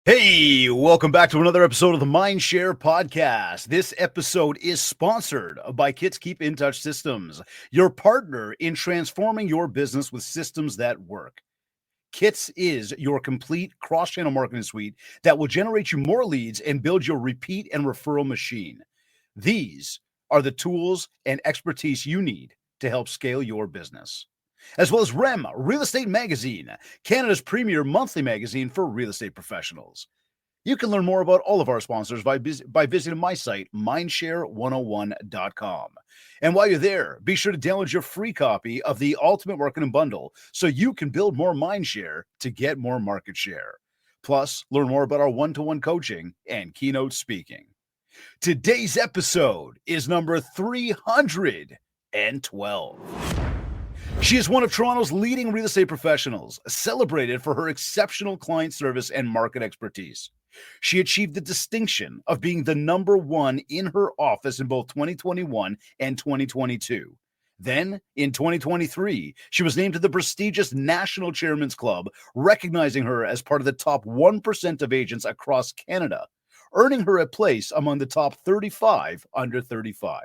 Hey, welcome back to another episode of the MindShare Podcast. This episode is sponsored by Kits Keep In Touch Systems, your partner in transforming your business with systems that work. Kits is your complete cross-channel marketing suite that will generate you more leads and build your repeat and referral machine. These are the tools and expertise you need to help scale your business. As well as REM, Real Estate Magazine, Canada's premier monthly magazine for real estate professionals. You can learn more about all of our sponsors by visiting my site, mindshare101.com. And while you're there, be sure to download your free copy of the Ultimate Marketing Bundle so you can build more mindshare to get more market share. Plus, learn more about our one-to-one coaching and keynote speaking. Today's episode is number 312. She is one of Toronto's leading real estate professionals, celebrated for her exceptional client service and market expertise. She achieved the distinction of being the number one in her office in both 2021 and 2022. Then, in 2023, she was named to the prestigious National Chairman's Club, recognizing her as part of the top 1% of agents across Canada, earning her a place among the top 35 under 35.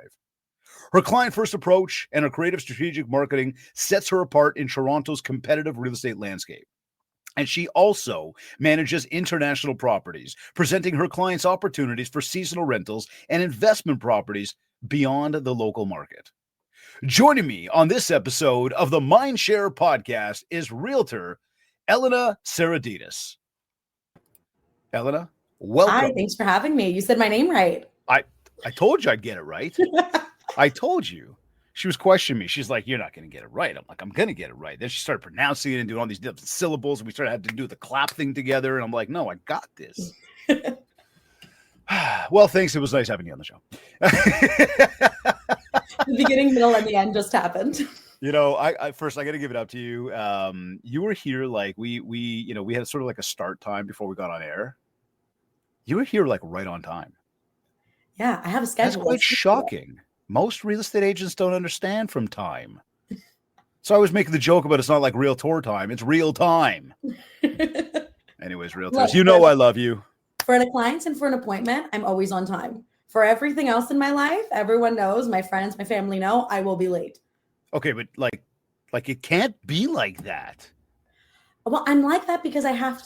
Her client-first approach and her creative strategic marketing sets her apart in Toronto's competitive real estate landscape. And she also manages international properties, presenting her clients opportunities for seasonal rentals and investment properties beyond the local market. Joining me on this episode of the MindShare Podcast is Realtor Elena Saradidis. Elena, welcome. Hi, thanks for having me. You said my name right. I told you I'd get it right. I told you. She was questioning me. She's like, you're not going to get it right. I'm like, I'm going to get it right. Then she started pronouncing it and doing all these different syllables. And we started having to do the clap thing together. And I'm like, no, I got this. Well, thanks. It was nice having you on the show. The beginning, middle, and the end just happened. You know, I first, I got to give it up to you. You were here like we had sort of like a start time before we got on air. You were here like right on time. Yeah, I have a schedule. That's quite shocking. Most real estate agents don't understand from time. So I was making the joke about it's not like realtor time. It's real time. Anyways, realtors, Look, you know I love you. For a client and for an appointment, I'm always on time. For everything else in my life, everyone knows, my friends, my family know, I will be late. Okay, but like it can't be like that. Well, I'm like that because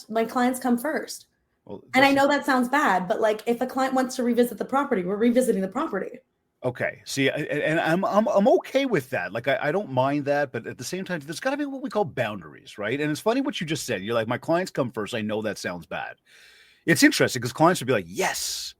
my clients come first. Well, and I know that sounds bad, but like if a client wants to revisit the property, we're revisiting the property. Okay. See, and I'm okay with that. Like, I don't mind that, but at the same time, there's got to be what we call boundaries, right? And it's funny what you just said. You're like, my clients come first. I know that sounds bad. It's interesting because clients would be like, yes.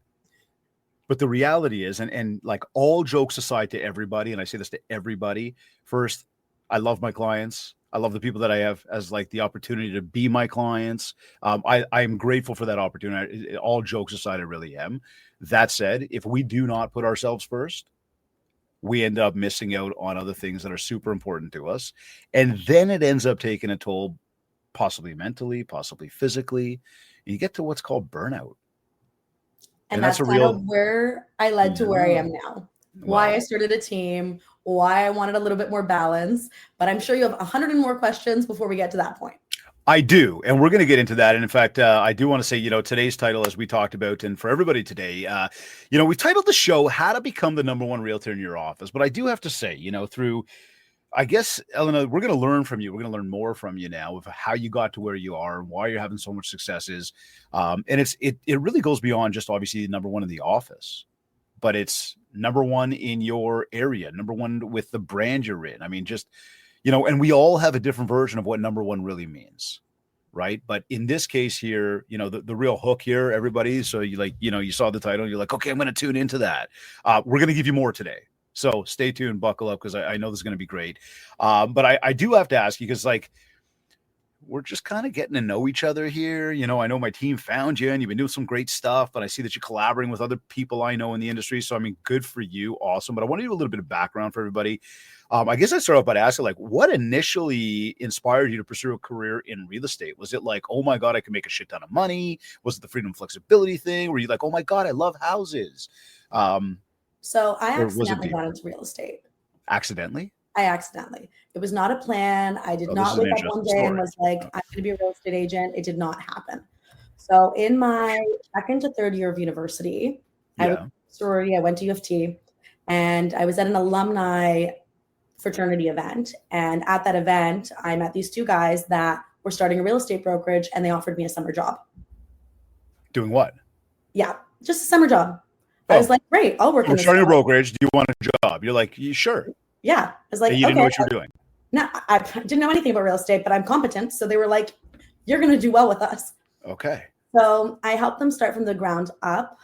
But the reality is, and like all jokes aside to everybody, and I say this to everybody, first, I love my clients. I love the people that I have as like the opportunity to be my clients. I'm grateful for that opportunity. All jokes aside, I really am. That said, if we do not put ourselves first, we end up missing out on other things that are super important to us. And then it ends up taking a toll, possibly mentally, possibly physically. You get to what's called burnout. And that's kind of where I led to where I am now. Why I started a team, why I wanted a little bit more balance. But I'm sure you have 100 and more questions before we get to that point. I do. And we're going to get into that. And in fact, I do want to say, today's title, as we talked about, and for everybody today, we titled the show, How to Become the Number One Realtor in Your Office. But I do have to say, through, I guess, Elena, we're going to learn from you. We're going to learn more from you now of how you got to where you are, why you're having so much successes. And it really goes beyond just obviously number one in the office, but it's number one in your area, number one with the brand you're in. I mean, just, and we all have a different version of what number one really means, right? But in this case here, the real hook here, everybody. So you saw the title, you're like, okay, I'm going to tune into that. We're going to give you more today. So stay tuned, buckle up, because I know this is going to be great. But I do have to ask you, because we're just kind of getting to know each other here. I know my team found you and you've been doing some great stuff, but I see that you're collaborating with other people I know in the industry. So, I mean, good for you. Awesome. But I want to do a little bit of background for everybody. I guess I start off by asking, what initially inspired you to pursue a career in real estate? Was it like, oh my God, I can make a shit ton of money? Was it the freedom and flexibility thing? Were you like, oh my God, I love houses? So I accidentally got into real estate. Accidentally? It was not a plan. I did not wake up one day and was like, I'm going to be a real estate agent. It did not happen. So in my second to third year of university, I was sorority, I went to U of T, and I was at an alumni fraternity event. And at that event, I met these two guys that were starting a real estate brokerage, and they offered me a summer job. Doing what? Yeah, just a summer job. I was like, great, I'll work in this. We're starting a brokerage. Do you want a job? You're like, sure. Yeah. I was like, and you didn't know what you were doing. No, I didn't know anything about real estate, but I'm competent. So they were like, you're going to do well with us. Okay. So I helped them start from the ground up.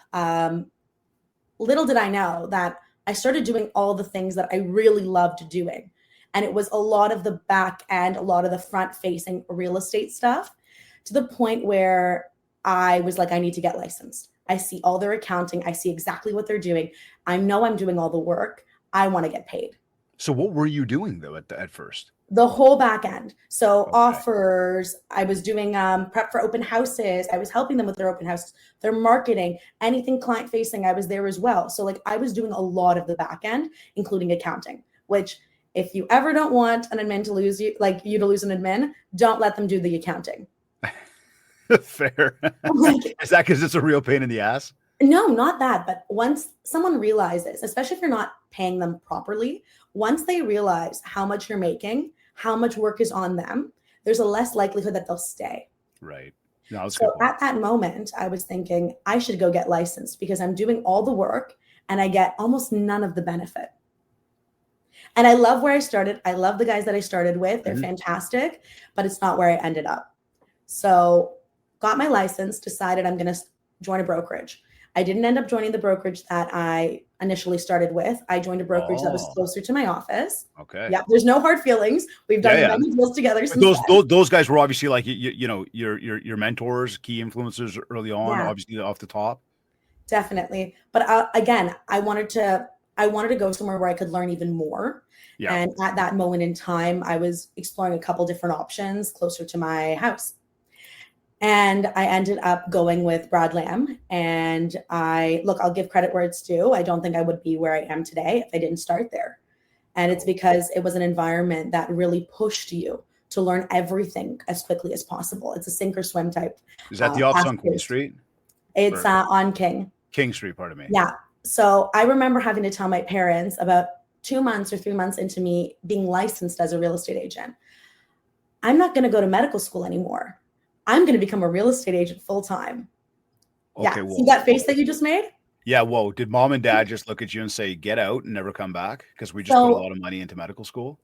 Little did I know that I started doing all the things that I really loved doing. And it was a lot of the back end, a lot of the front facing real estate stuff, to the point where I was like, I need to get licensed. I see all their accounting. I see exactly what they're doing. I know I'm doing all the work. I want to get paid. So what were you doing though at first? The whole back end. So offers, I was doing prep for open houses. I was helping them with their open houses, their marketing, anything client facing. I was there as well. So like I was doing a lot of the back end, including accounting, which if you ever don't want an admin to lose you, like you to lose an admin, don't let them do the accounting. Fair. Is that because it's a real pain in the ass? No, not that. But once someone realizes, especially if you're not paying them properly, once they realize how much you're making, how much work is on them, there's a less likelihood that they'll stay. Right. No, so at that moment, I was thinking I should go get licensed because I'm doing all the work and I get almost none of the benefit. And I love where I started. I love the guys that I started with. They're fantastic, but it's not where I ended up. So got my license, decided I'm going to join a brokerage. I didn't end up joining the brokerage that I initially started with. I joined a brokerage that was closer to my office. Okay. Yeah. There's no hard feelings. We've done many deals together since those guys were obviously like, you know, your mentors, key influencers early on, obviously off the top. Definitely. But again, I wanted to go somewhere where I could learn even more. Yeah. And at that moment in time, I was exploring a couple different options closer to my house. And I ended up going with Brad Lamb. And I'll give credit where it's due. I don't think I would be where I am today if I didn't start there. And it's because it was an environment that really pushed you to learn everything as quickly as possible. It's a sink or swim type. Is that the office on Queen Street? It's on King. King Street, pardon me. Yeah. So I remember having to tell my parents about 2 months or 3 months into me being licensed as a real estate agent, I'm not going to go to medical school anymore. I'm going to become a real estate agent full time. Okay, yeah. See that face that you just made? Yeah. Whoa. Did mom and dad just look at you and say, get out and never come back? Because we just put a lot of money into medical school.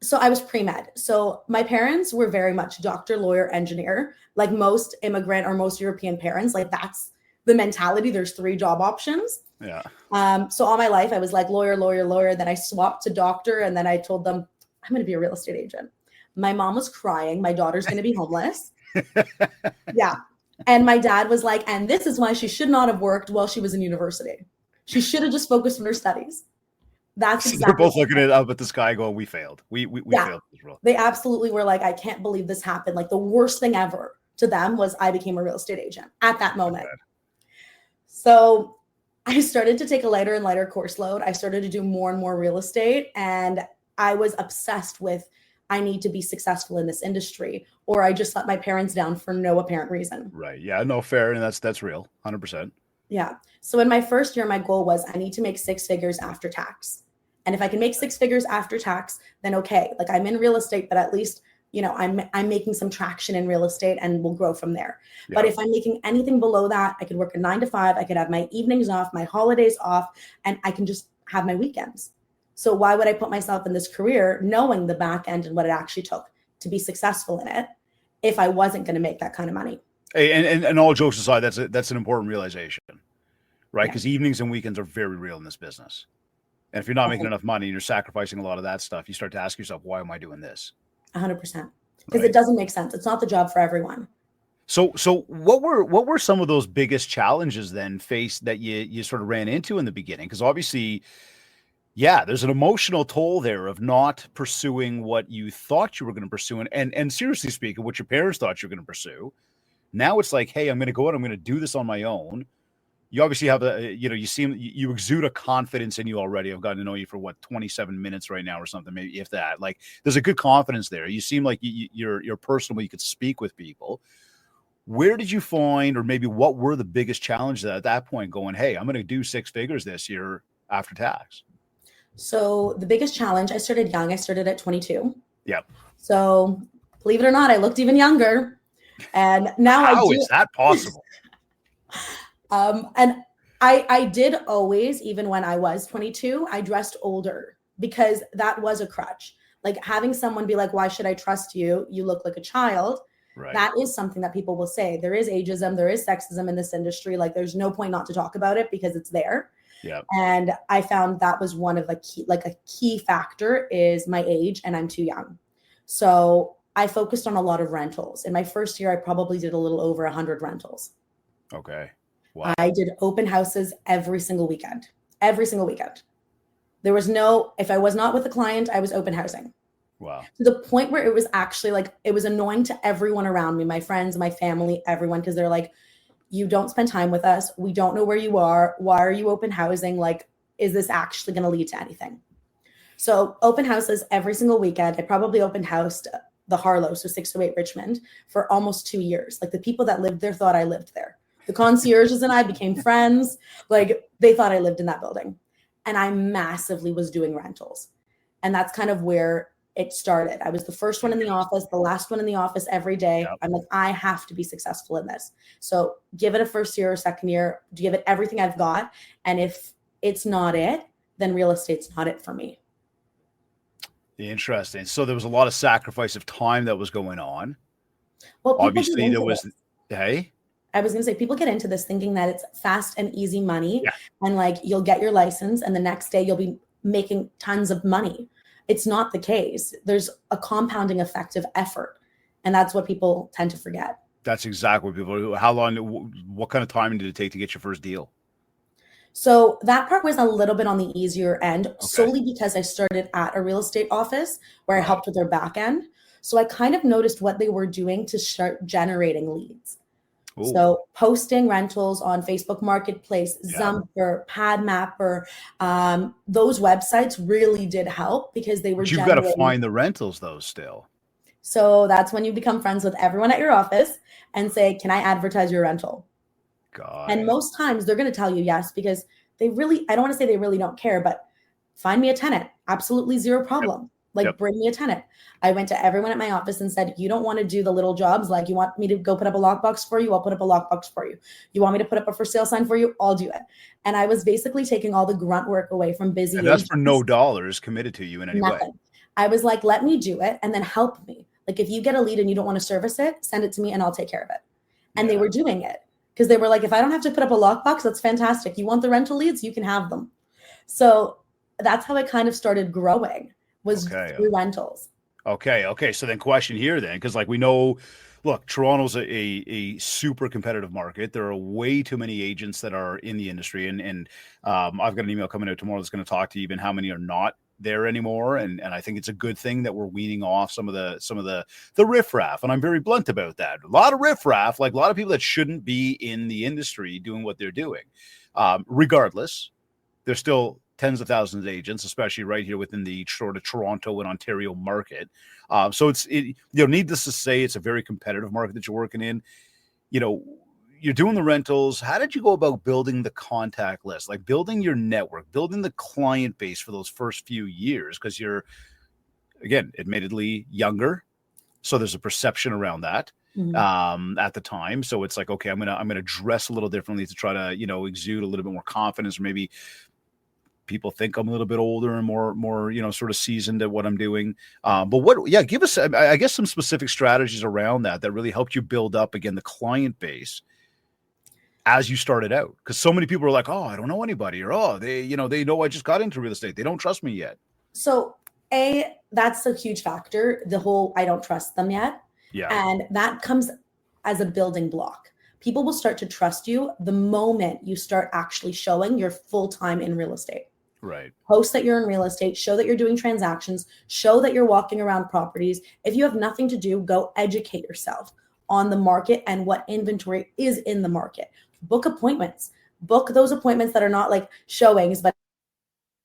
So I was pre-med. So my parents were very much doctor, lawyer, engineer, like most immigrant or most European parents. Like that's the mentality. There's 3 job options. Yeah. So all my life I was like lawyer, lawyer, lawyer. Then I swapped to doctor. And then I told them I'm going to be a real estate agent. My mom was crying. My daughter's going to be homeless. Yeah. And my dad was like, and this is why she should not have worked while she was in university. She should have just focused on her studies. That's exactly. They're both looking up at the sky going, we failed. We failed this role. They absolutely were like, I can't believe this happened. Like the worst thing ever to them was I became a real estate agent at that moment. So I started to take a lighter and lighter course load. I started to do more and more real estate. And I was obsessed with, I need to be successful in this industry, or I just let my parents down for no apparent reason. Right. Yeah, no, fair. And that's real. 100%. Yeah. So in my first year, my goal was I need to make 6 figures after tax. And if I can make 6 figures after tax, then okay, like I'm in real estate, but at least, you know, I'm making some traction in real estate and we'll grow from there. Yeah. But if I'm making anything below that, I could work a 9 to 5, I could have my evenings off, my holidays off, and I can just have my weekends. So why would I put myself in this career knowing the back end and what it actually took to be successful in it if I wasn't going to make that kind of money? Hey, and all jokes aside, that's an important realization, right? Because evenings and weekends are very real in this business. And if you're not making enough money and you're sacrificing a lot of that stuff, you start to ask yourself, why am I doing this? 100%. Because it doesn't make sense. It's not the job for everyone. So what were some of those biggest challenges then faced that you sort of ran into in the beginning? Because obviously, yeah, there's an emotional toll there of not pursuing what you thought you were going to pursue. And seriously speaking, what your parents thought you were going to pursue. Now it's like, hey, I'm going to go out, I'm going to do this on my own. You obviously have you exude a confidence in you already. I've gotten to know you for 27 minutes right now or something, maybe if that. Like there's a good confidence there. You seem like you're personable, you could speak with people. Where did you find, or maybe what were the biggest challenges at that point going, hey, I'm going to do 6 figures this year after tax? So the biggest challenge, I started young. I started at 22. Yep. So believe it or not, I looked even younger. And now I do. How is that possible? And I did always, even when I was 22, I dressed older because that was a crutch. Like having someone be like, why should I trust you? You look like a child. Right. That is something that people will say. There is ageism, there is sexism in this industry. Like there's no point not to talk about it because it's there. Yeah. And I found that was one of the key, like a key factor is my age and I'm too young. So I focused on a lot of rentals. In my first year, I probably did a little over 100 rentals. Okay. Wow. I did open houses every single weekend. Every single weekend. There was no, if I was not with a client, I was open housing. Wow. To the point where it was actually like, it was annoying to everyone around me, my friends, my family, everyone, because they're like, you don't spend time with us. We don't know where you are. Why are you open housing? Like, is this actually going to lead to anything? So open houses every single weekend. I probably open housed the Harlow, so 608 Richmond, for almost 2 years. Like the people that lived there thought I lived there. The concierges and I became friends. Like they thought I lived in that building. And I massively was doing rentals. And that's kind of where it started. I was the first one in the office, the last one in the office every day. Yep. I'm like, I have to be successful in this. So give it a first year or second year, give it everything I've got. And if it's not it, then real estate's not it for me. Interesting. So there was a lot of sacrifice of time that was going on. Well, obviously there was, hey? I was going to say, people get into this thinking that it's fast and easy money. Yeah. And like, you'll get your license and the next day you'll be making tons of money. It's not the case. There's a compounding effect of effort. And that's what people tend to forget. That's exactly what people, how long, what kind of time did it take to get your first deal? So that part was a little bit on the easier end, solely because I started at a real estate office where I helped with their back end. So I kind of noticed what they were doing to start generating leads. Ooh. So posting rentals on Facebook Marketplace, Zumper, PadMapper, those websites really did help because they were But you've got to find the rentals though still. So that's when you become friends with everyone at your office and say, can I advertise your rental? God. And most times they're going to tell you yes, because they really, I don't want to say they really don't care, but find me a tenant. Absolutely zero problem. Yep. Like bring me a tenant. I went to everyone at my office and said, you don't want to do the little jobs. Like you want me to go put up a lockbox for you? I'll put up a lockbox for you. You want me to put up a for sale sign for you? I'll do it. And I was basically taking all the grunt work away from busy. And that's for no dollars committed to you in any way. I was like, let me do it and then help me. Like if you get a lead and you don't want to service it, send it to me and I'll take care of it. And they were doing it. Because they were like, if I don't have to put up a lockbox, that's fantastic. You want the rental leads, you can have them. So that's how I kind of started growing, was through rentals. Okay. So then question here then, because like we know, look, Toronto's a super competitive market. There are way too many agents that are in the industry. And I've got an email coming out tomorrow that's going to talk to even how many are not there anymore. And I think it's a good thing that we're weaning off some of the riffraff. And I'm very blunt about that. A lot of riffraff, like a lot of people that shouldn't be in the industry doing what they're doing. Regardless, there's still tens of thousands of agents, especially right here within the sort of Toronto and Ontario market. So needless to say, it's a very competitive market that you're working in. You're doing the rentals. How did you go about building the contact list, like building your network, building the client base for those first few years? Because you're, again, admittedly younger. So there's a perception around that at the time. So it's like, okay, I'm gonna dress a little differently to try to, exude a little bit more confidence, or maybe people think I'm a little bit older and more, sort of seasoned at what I'm doing. But give us, I guess, some specific strategies around that really helped you build up, again, the client base as you started out. Because so many people are like, oh, I don't know anybody, or, they know I just got into real estate. They don't trust me yet. So that's a huge factor. The whole, I don't trust them yet. Yeah. And that comes as a building block. People will start to trust you the moment you start actually showing you're full-time in real estate. Right. Post that you're in real estate, show that you're doing transactions, show that you're walking around properties. If you have nothing to do, go educate yourself on the market and what inventory is in the market. Book appointments. Book those appointments that are not like showings, but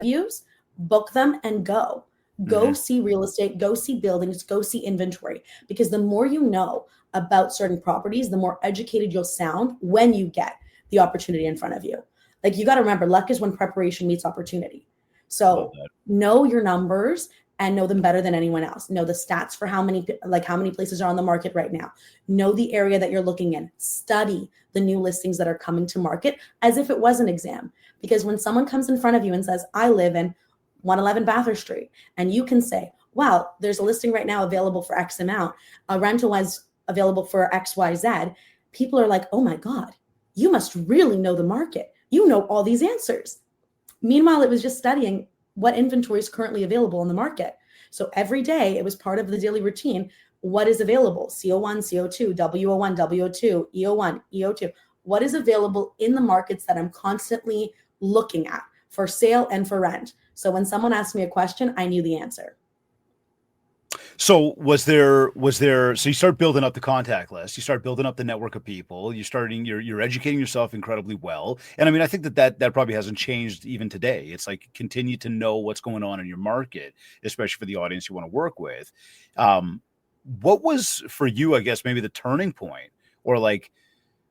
views. Book them and go. Go see real estate, go see buildings, go see inventory. Because the more you know about certain properties, the more educated you'll sound when you get the opportunity in front of you. Like, you got to remember, luck is when preparation meets opportunity. So know your numbers and know them better than anyone else. Know the stats for how many places are on the market right now. Know the area that you're looking in. Study the new listings that are coming to market as if it was an exam. Because when someone comes in front of you and says, I live in 111 Bathurst Street, and you can say, wow, there's a listing right now available for X amount. A rental was available for XYZ. People are like, oh my God, you must really know the market. You know all these answers. Meanwhile, it was just studying what inventory is currently available in the market. So every day it was part of the daily routine. What is available? CO1, CO2, WO1, WO2, EO1, EO2. What is available in the markets that I'm constantly looking at for sale and for rent? So when someone asked me a question, I knew the answer. So so you start building up the contact list, you start building up the network of people, you're educating yourself incredibly well. And I mean, I think that probably hasn't changed even today. It's like, continue to know what's going on in your market, especially for the audience you want to work with. What was for you, I guess, maybe the turning point, or like,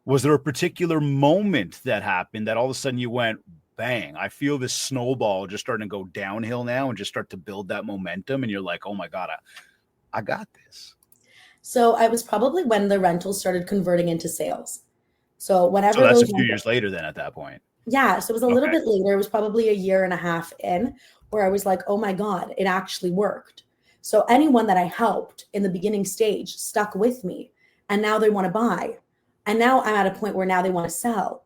was there a particular moment that happened that all of a sudden you went, bang, I feel this snowball just starting to go downhill now, and just start to build that momentum, and you're like, oh my God, I got this? So I was probably when the rentals started converting into sales. So whenever that's those a few years later then at that point. Yeah. So it was a little bit later. It was probably a year and a half in, where I was like, oh my God, it actually worked. So anyone that I helped in the beginning stage stuck with me, and now they want to buy. And now I'm at a point where now they want to sell.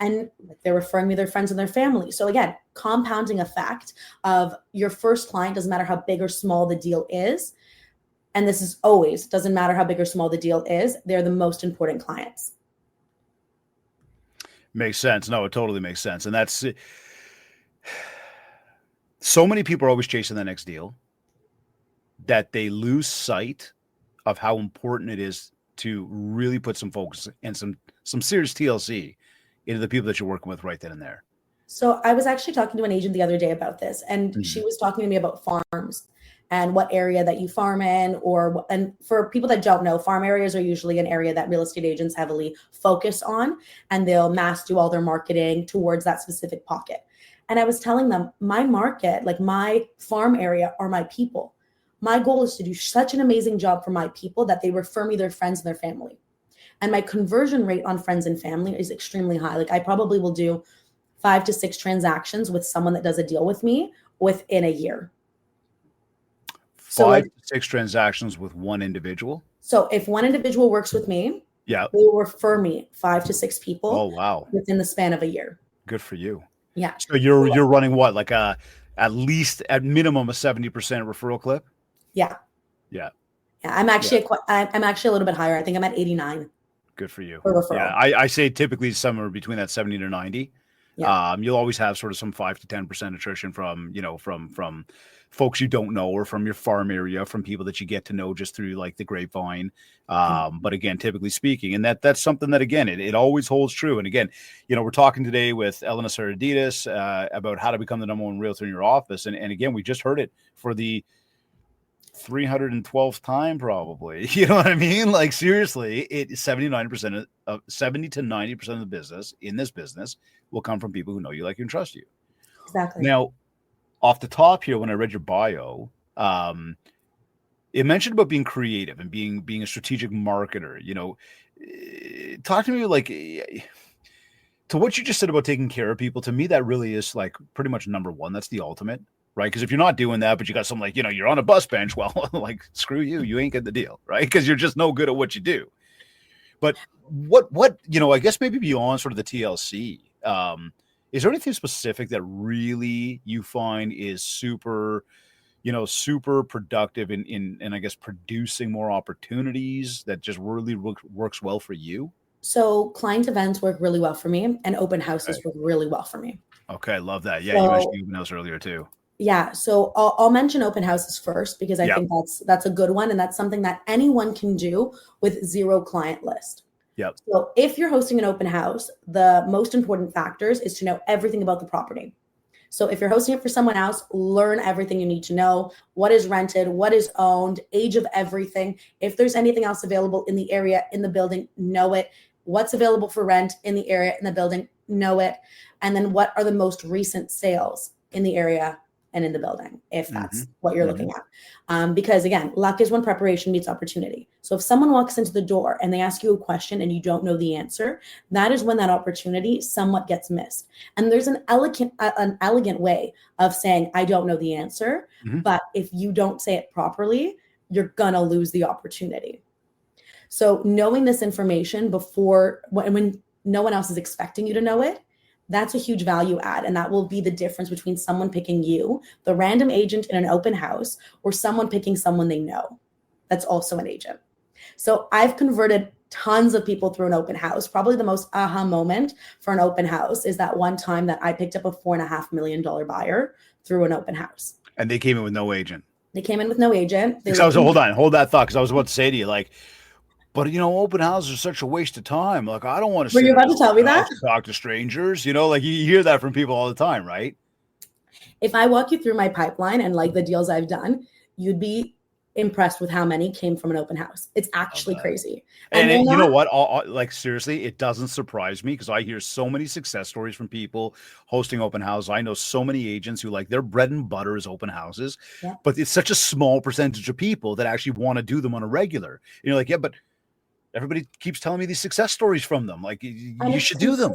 And they're referring me their friends and their family. So again, compounding effect of your first client, doesn't matter how big or small the deal is. And this is always, doesn't matter how big or small the deal is, they're the most important clients. Makes sense. No, it totally makes sense. And that's, so many people are always chasing the next deal that they lose sight of how important it is to really put some focus and some serious TLC into the people that you're working with right then and there. So I was actually talking to an agent the other day about this, and she was talking to me about farms and what area that you farm in, and for people that don't know, farm areas are usually an area that real estate agents heavily focus on, and they'll mass do all their marketing towards that specific pocket. And I was telling them, my market, like my farm area, are my people. My goal is to do such an amazing job for my people that they refer me their friends and their family. And my conversion rate on friends and family is extremely high. Like, I probably will do 5 to 6 transactions with someone that does a deal with me within a year. 5 to 6 transactions with one individual? So if one individual works with me, they will refer me 5 to 6 people. Oh, wow. Within the span of a year. Good for you. Yeah. So you're running what, like at minimum a 70% referral clip? Yeah. Yeah. I'm actually I'm actually a little bit higher. I think I'm at 89. Good for you. For referral. Yeah, I say typically somewhere between that 70 to 90. Yeah. You'll always have sort of some 5 to 10% attrition from folks you don't know, or from your farm area, from people that you get to know just through like the grapevine. But again, typically speaking, and that's something that, again, it always holds true. And again, we're talking today with Elena Saradidis about how to become the number one realtor in your office. And again, we just heard it for the 312th time, probably. You know what I mean? Like, seriously, 70 to 90% of the business in this business will come from people who know you, like you, and trust you. Exactly. Now, off the top here, when I read your bio, it mentioned about being creative and being a strategic marketer. Talk to me, like, to what you just said about taking care of people. To me, that really is like pretty much number one. That's the ultimate. Right? Because if you're not doing that, but you got something like, you're on a bus bench, well, like, screw you. You ain't getting the deal, right? Because you're just no good at what you do. But what I guess maybe beyond sort of the TLC, is there anything specific that really you find is super productive in I guess producing more opportunities, that just really works well for you? So client events work really well for me, and open houses work really well for me. Okay, I love that. Yeah, you mentioned open house earlier too. Yeah. So I'll mention open houses first, because I think that's a good one. And that's something that anyone can do with 0 client list. Yep. So if you're hosting an open house, the most important factors is to know everything about the property. So if you're hosting it for someone else, learn everything you need to know. What is rented, what is owned, age of everything. If there's anything else available in the area, in the building, know it. What's available for rent in the area, in the building, know it. And then what are the most recent sales in the area and in the building, if that's what you're looking at. Because again, luck is when preparation meets opportunity. So if someone walks into the door and they ask you a question and you don't know the answer, that is when that opportunity somewhat gets missed. And there's an elegant way of saying, I don't know the answer, but if you don't say it properly, you're gonna lose the opportunity. So knowing this information before, when no one else is expecting you to know it, that's a huge value add. And that will be the difference between someone picking you, the random agent in an open house, or someone picking someone they know that's also an agent. So I've converted tons of people through an open house. Probably the most aha moment for an open house is that one time that I picked up a $4.5 million buyer through an open house. And they came in with no agent. They came in with no agent. Hold that thought, because I was about to say to you, like, but open houses are such a waste of time. Like, I don't want to. Were you about to tell me that? Talk to strangers, like you hear that from people all the time, right? If I walk you through my pipeline and like the deals I've done, you'd be impressed with how many came from an open house. It's actually crazy. And you know what? Like, seriously, it doesn't surprise me, because I hear so many success stories from people hosting open houses. I know so many agents who, like, their bread and butter is open houses, but it's such a small percentage of people that actually want to do them on a regular. And you're like, yeah, but everybody keeps telling me these success stories from them. Like, you should do them.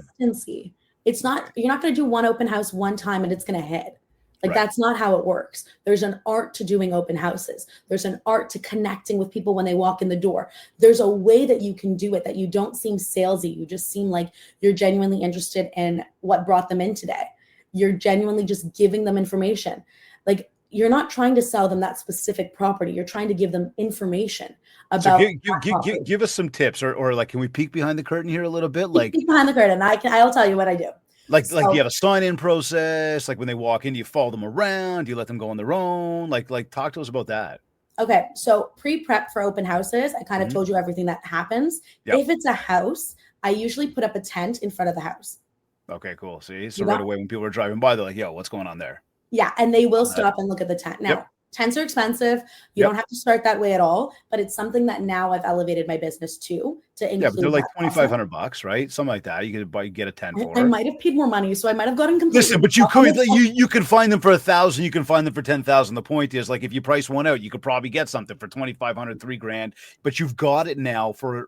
It's not, you're not going to do one open house one time and it's going to hit. Like, that's not how it works. There's an art to doing open houses. There's an art to connecting with people when they walk in the door. There's a way that you can do it that you don't seem salesy. You just seem like you're genuinely interested in what brought them in today. You're genuinely just giving them information. Like, you're not trying to sell them that specific property. You're trying to give them information about. So give us some tips, or like, can we peek behind the curtain here a little bit? Like, peek behind the curtain. I'll tell you what I do. Like, do you have a sign-in process? Like, when they walk in, do you follow them around? Do you let them go on their own? Like talk to us about that. Okay. So pre-prep for open houses, I kind of told you everything that happens. Yep. If it's a house, I usually put up a tent in front of the house. Okay, cool. See, so right away when people are driving by, they're like, yo, what's going on there? Yeah. And they will stop and look at the tent. Now, tents are expensive. You don't have to start that way at all, but it's something that now I've elevated my business to include. Yeah, but they're like $2,500, right? Something like that. You could get a tent for. I might have paid more money, so I might have gotten completely. Listen, but you can find them for $1,000. You can find them for $10,000. The point is, like, if you price one out, you could probably get something for $2,500, $3,000. But you've got it now for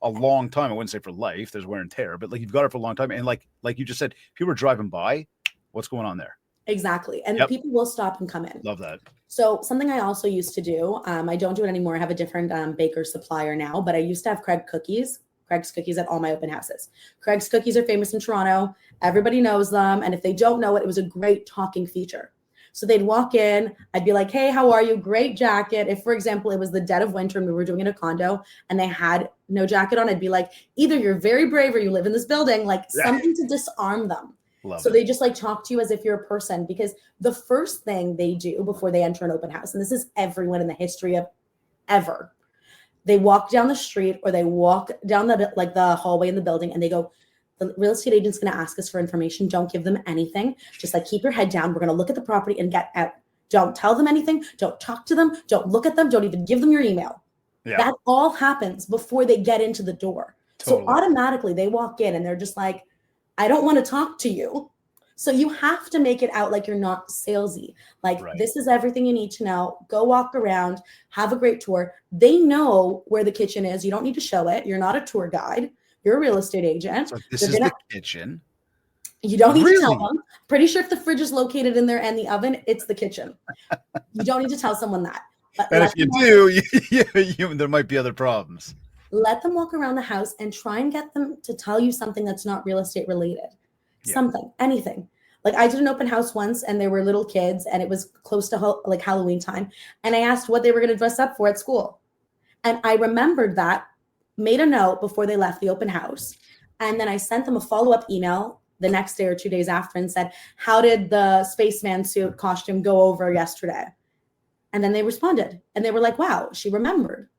a long time. I wouldn't say for life. There's wear and tear, but like, you've got it for a long time. And like you just said, people are driving by. What's going on there? Exactly. And people will stop and come in. Love that. So something I also used to do, I don't do it anymore. I have a different baker supplier now, but I used to have Craig's cookies at all my open houses. Craig's cookies are famous in Toronto. Everybody knows them. And if they don't know it, it was a great talking feature. So they'd walk in, I'd be like, hey, how are you? Great jacket. If, for example, it was the dead of winter and we were doing in a condo and they had no jacket on, I'd be like, either you're very brave or you live in this building, like something to disarm them. They just like talk to you as if you're a person, because the first thing they do before they enter an open house, and this is everyone in the history of ever, they walk down the street or they walk down the hallway in the building and they go, the real estate agent's going to ask us for information. Don't give them anything. Just like, keep your head down. We're going to look at the property and get out. Don't tell them anything. Don't talk to them. Don't look at them. Don't even give them your email. Yeah. That all happens before they get into the door. Totally. So automatically they walk in and they're just like, I don't want to talk to you. So you have to make it out like you're not salesy. Like, this is everything you need to know. Go walk around, have a great tour. They know where the kitchen is. You don't need to show it. You're not a tour guide. You're a real estate agent. So this is the kitchen. You don't need to tell them. Pretty sure if the fridge is located in there and the oven, it's the kitchen. You don't need to tell someone that. But if you do, there might be other problems. Let them walk around the house and try and get them to tell you something that's not real estate related. Something, anything. Like, I did an open house once and there were little kids and it was close to like Halloween time. And I asked what they were going to dress up for at school. And I remembered that, made a note before they left the open house. And then I sent them a follow-up email the next day or 2 days after and said, how did the spaceman suit costume go over yesterday? And then they responded and they were like, wow, she remembered.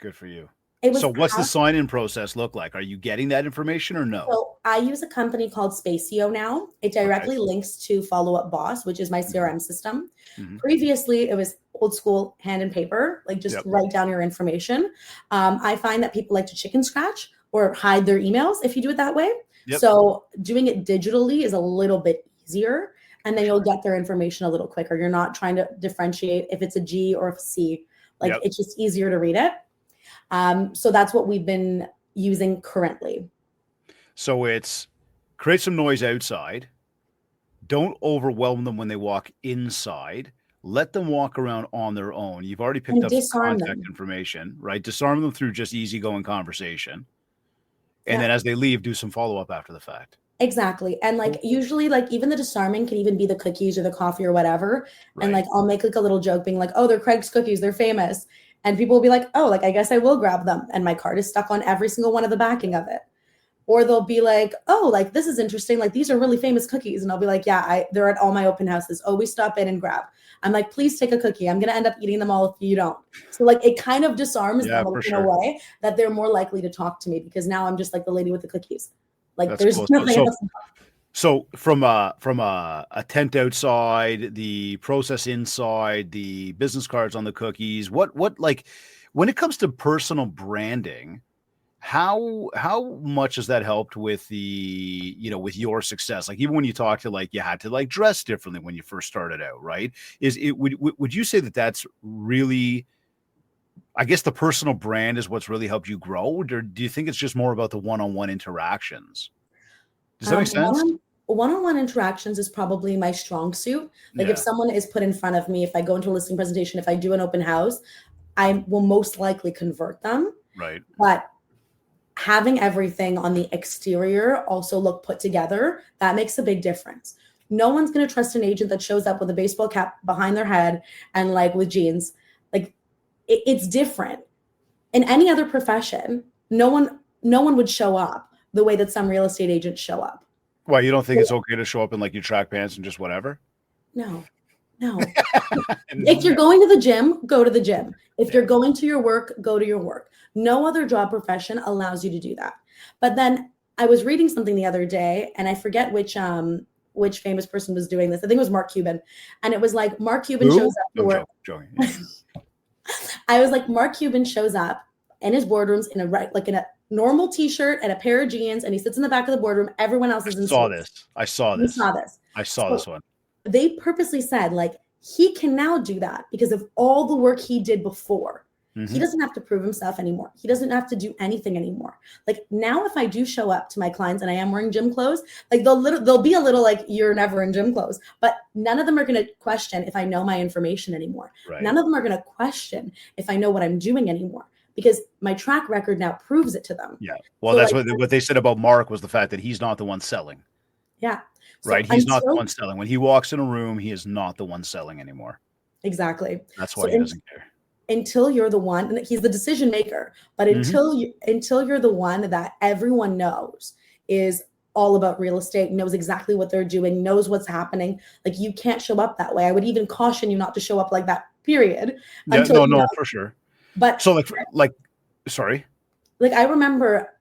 Good for you. So what's the sign-in process look like? Are you getting that information or no? So I use a company called Spacio now. It directly links to Follow Up Boss, which is my CRM system. Previously, it was old school hand and paper, like just write down your information. I find that people like to chicken scratch or hide their emails if you do it that way. So doing it digitally is a little bit easier, and then you'll get their information a little quicker. You're not trying to differentiate if it's a G or a C. Like it's just easier to read it. So that's what we've been using currently. So it's create some noise outside. Don't overwhelm them when they walk inside. Let them walk around on their own. You've already picked up some contact information, right? Disarm them through just easygoing conversation. And then as they leave, do some follow-up after the fact. Exactly. And like usually like even the disarming can even be the cookies or the coffee or whatever. And like I'll make like a little joke being like, oh, they're Craig's cookies, they're famous. And people will be like, oh, like I guess I will grab them. And my card is stuck on every single one of the backing of it. Or they'll be like, oh, like this is interesting. Like these are really famous cookies. And I'll be like, yeah, they're at all my open houses. Always stop in and grab. I'm like, please take a cookie. I'm going to end up eating them all if you don't. So like it kind of disarms them in a way that they're more likely to talk to me, because now I'm just like the lady with the cookies. Like there's nothing else. So from a tent outside, the process inside, the business cards on the cookies, what like when it comes to personal branding, how much has that helped with the, with your success? Like even when you talk to like, you had to like dress differently when you first started out, right? Would you say that that's really, I guess the personal brand is what's really helped you grow? Or do you think it's just more about the one-on-one interactions? Does that make sense? One-on-one interactions is probably my strong suit. Like if someone is put in front of me, if I go into a listing presentation, if I do an open house, I will most likely convert them. Right. But having everything on the exterior also look put together, that makes a big difference. No one's going to trust an agent that shows up with a baseball cap behind their head and like with jeans. Like it's different. In any other profession, no one would show up the way that some real estate agents show up. Well, you don't think it's okay to show up in like your track pants and just whatever? No. If you're going to the gym, go to the gym. If you're going to your work, go to your work. No other job profession allows you to do that. But then I was reading something the other day, and I forget which famous person was doing this. I think it was Mark Cuban. And it was like Mark Cuban shows up to work. I was like, Mark Cuban shows up in his boardrooms in a normal t-shirt and a pair of jeans, and he sits in the back of the boardroom. Everyone else is in suits. I saw this one. They purposely said like he can now do that because of all the work he did before. He doesn't have to prove himself anymore. He doesn't have to do anything anymore. Like now, if I do show up to my clients and I am wearing gym clothes, like they'll be a little like, you're never in gym clothes, but none of them are going to question if I know my information anymore. Right. None of them are going to question if I know what I'm doing anymore, because my track record now proves it to them. Yeah. Well, so that's what they said about Mark was the fact that he's not the one selling. Yeah. So right. He's not the one selling. When he walks in a room, he is not the one selling anymore. Exactly. That's why he doesn't care. Until you're the one, and he's the decision maker, but until you're the one that everyone knows is all about real estate, knows exactly what they're doing, knows what's happening, like you can't show up that way. I would even caution you not to show up like that, period. Yeah, no, for sure. But so sorry. Like I remember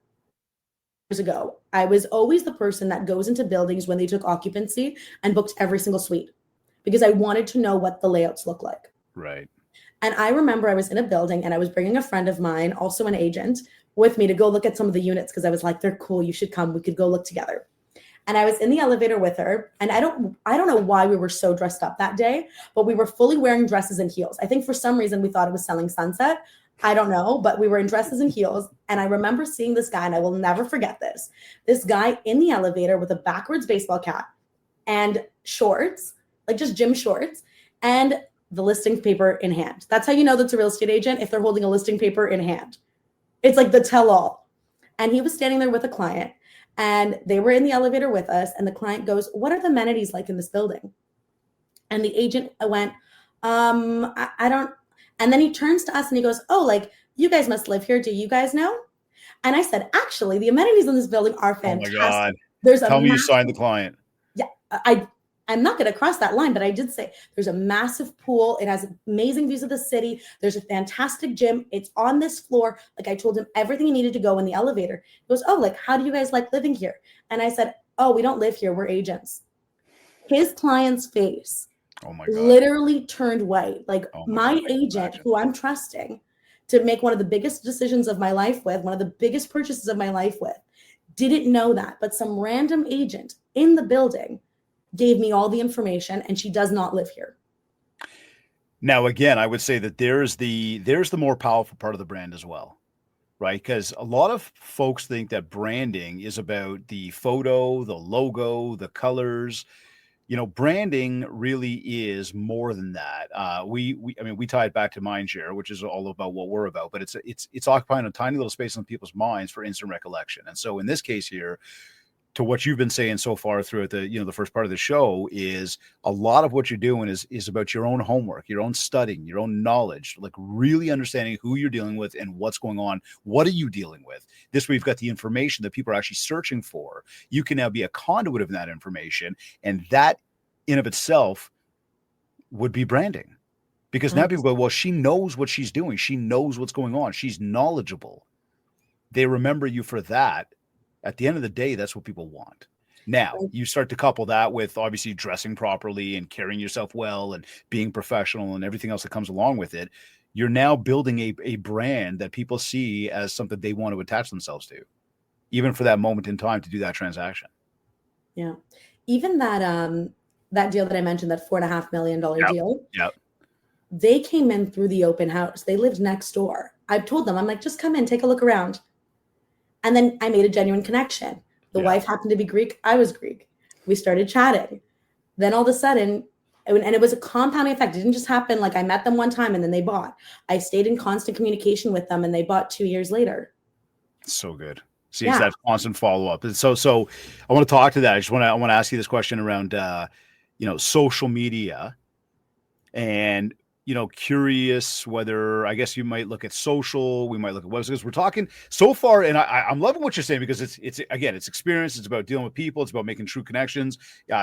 years ago, I was always the person that goes into buildings when they took occupancy and booked every single suite because I wanted to know what the layouts look like. Right. And I remember I was in a building and I was bringing a friend of mine, also an agent, with me to go look at some of the units because I was like, they're cool. You should come. We could go look together. And I was in the elevator with her. And I don't know why we were so dressed up that day, but we were fully wearing dresses and heels. I think for some reason we thought it was selling sunset. I don't know, but we were in dresses and heels. And I remember seeing this guy, and I will never forget this. This guy in the elevator with a backwards baseball cap and shorts, like just gym shorts, and the listing paper in hand. That's how you know that's a real estate agent, if they're holding a listing paper in hand. It's like the tell-all. And he was standing there with a client, and they were in the elevator with us, and the client goes, what are the amenities like in this building? And the agent went, I don't. And then he turns to us and he goes, oh, like, you guys must live here. Do you guys know? And I said, actually, the amenities in this building are fantastic. Oh my God. Tell me you signed the client. Yeah, I'm not going to cross that line, but I did say there's a massive pool. It has amazing views of the city. There's a fantastic gym. It's on this floor. Like I told him everything he needed to go in the elevator. He goes, oh, like, how do you guys like living here? And I said, oh, we don't live here. We're agents. His client's face literally turned white. Like my agent, who I'm trusting to make one of the biggest decisions of my life with, one of the biggest purchases of my life with, didn't know that. But some random agent in the building gave me all the information, and she does not live here. Now, again, I would say that there's the more powerful part of the brand as well, right? Because a lot of folks think that branding is about the photo, the logo, the colors. Branding really is more than that. We tie it back to MindShare, which is all about what we're about, but it's occupying a tiny little space in people's minds for instant recollection. And so in this case here, to what you've been saying so far throughout the first part of the show, is a lot of what you're doing is about your own homework, your own studying, your own knowledge, like really understanding who you're dealing with and what's going on. What are you dealing with? This way you've got the information that people are actually searching for. You can now be a conduit of that information, and that in of itself would be branding, because now people go, well, she knows what she's doing. She knows what's going on. She's knowledgeable. They remember you for that. At the end of the day, that's what people want. Now, you start to couple that with obviously dressing properly and carrying yourself well and being professional and everything else that comes along with it. You're now building a brand that people see as something they want to attach themselves to, even for that moment in time to do that transaction. Yeah. Even that deal that I mentioned, that $4.5 million deal. Yep. They came in through the open house. They lived next door. I've told them, I'm like, just come in, take a look around. And then I made a genuine connection. The wife happened to be Greek. I was Greek. We started chatting. Then all of a sudden, and it was a compounding effect. It didn't just happen like I met them one time and then they bought. I stayed in constant communication with them and they bought 2 years later. So good. See, it's that constant follow-up. And so I want to talk to that. I want to ask you this question around, social media, and, curious whether, I guess you might look at social, we might look at websites, because we're talking so far. And I'm loving what you're saying, because it's experience. It's about dealing with people. It's about making true connections.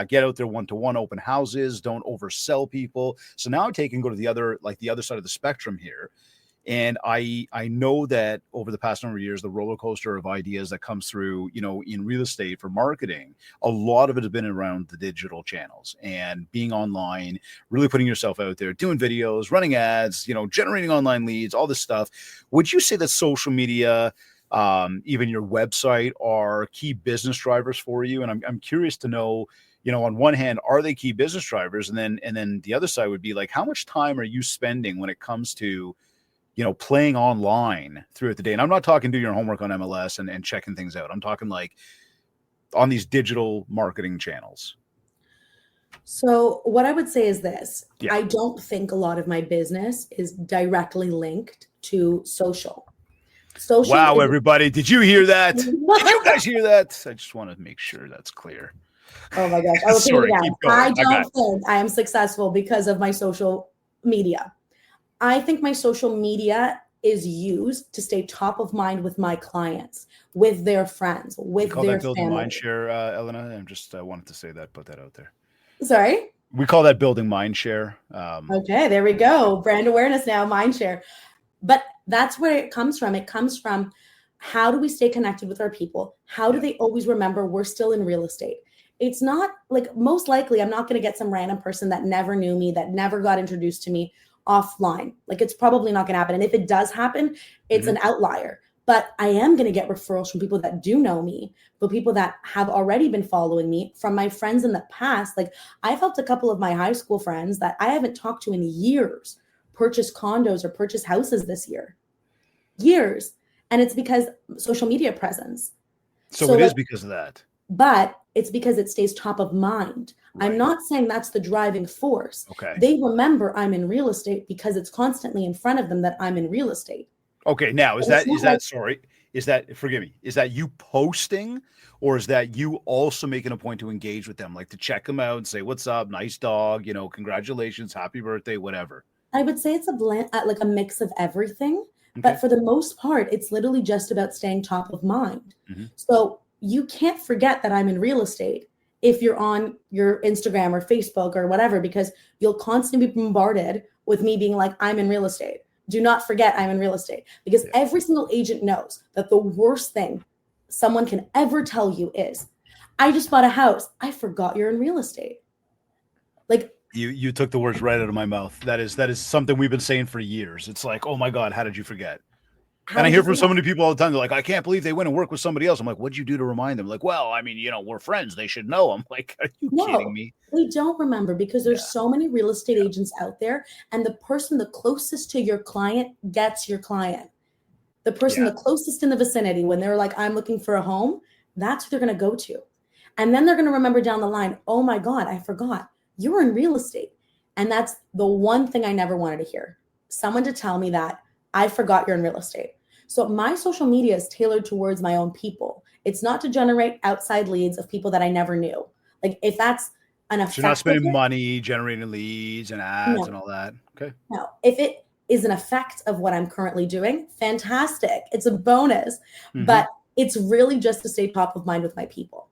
Get out there one-to-one, open houses, don't oversell people. So now go to the other side of the spectrum here. And I know that over the past number of years, the roller coaster of ideas that comes through, in real estate for marketing, a lot of it has been around the digital channels and being online, really putting yourself out there, doing videos, running ads, generating online leads, all this stuff. Would you say that social media, even your website, are key business drivers for you? And I'm curious to know, on one hand, are they key business drivers? And then the other side would be like, how much time are you spending when it comes to playing online throughout the day? And I'm not talking do your homework on MLS and checking things out. I'm talking like on these digital marketing channels. So what I would say is this. I don't think a lot of my business is directly linked to social. Wow, everybody. Did you hear that? Did you guys hear that? I just want to make sure that's clear. Oh my gosh. I will say it again. I don't think I am successful because of my social media. I think my social media is used to stay top of mind with my clients, with their friends, with their family. MindShare, Elena. I just wanted to say that, put that out there. Sorry? We call that building MindShare. Okay, there we go. Brand awareness now, MindShare. But that's where it comes from. It comes from, how do we stay connected with our people? How do they always remember we're still in real estate? It's not like, most likely I'm not going to get some random person that never knew me, that never got introduced to me offline. Like, it's probably not going to happen. And if it does happen, it's an outlier. But I am going to get referrals from people that do know me, but people that have already been following me, from my friends in the past. Like, I've helped a couple of my high school friends that I haven't talked to in years purchase condos or purchase houses this year. Years. And it's because social media presence. So it is because of that. But it's because it stays top of mind. Right. I'm not saying that's the driving force. Okay. They remember I'm in real estate because it's constantly in front of them that I'm in real estate. Okay. Now, is that you posting, or is that you also making a point to engage with them, like to check them out and say, what's up? Nice dog, congratulations, happy birthday, whatever. I would say it's a blend, like a mix of everything. Okay. But for the most part, it's literally just about staying top of mind. Mm-hmm. So you can't forget that I'm in real estate if you're on your Instagram or Facebook or whatever, because you'll constantly be bombarded with me being like, I'm in real estate. Do not forget I'm in real estate. Because every single agent knows that the worst thing someone can ever tell you is, I just bought a house. I forgot you're in real estate. Like, you took the words right out of my mouth. That is something we've been saying for years. It's like, oh my God, how did you forget? And I hear from so many people all the time. They're like, I can't believe they went and worked with somebody else. I'm like, what'd you do to remind them? Like, well, I mean, we're friends. They should know. I'm like, are you kidding me? We don't remember because there's so many real estate agents out there. And the person the closest to your client gets your client. The person the closest in the vicinity, when they're like, I'm looking for a home, that's who they're going to go to. And then they're going to remember down the line, oh my God, I forgot. You were in real estate. And that's the one thing I never wanted to hear. Someone to tell me that I forgot you're in real estate. So my social media is tailored towards my own people. It's not to generate outside leads of people that I never knew. Like if that's an effect. So you're not spending money generating leads and ads and all that. Okay. No, if it is an effect of what I'm currently doing, fantastic. It's a bonus, but it's really just to stay top of mind with my people.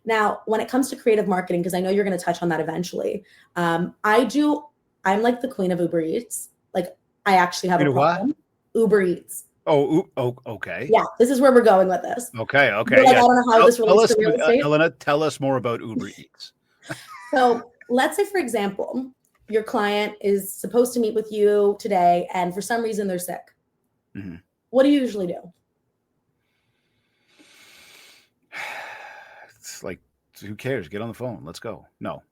Now, when it comes to creative marketing, because I know you're going to touch on that eventually, I'm like the queen of Uber Eats. Like I actually have a problem. Uber Eats. Oh, okay. Yeah, this is where we're going with this. Okay. Like, I don't know how this relates to real estate. Elena, tell us more about Uber Eats. So let's say, for example, your client is supposed to meet with you today, and for some reason they're sick. What do you usually do? It's like, who cares? Get on the phone. Let's go. No.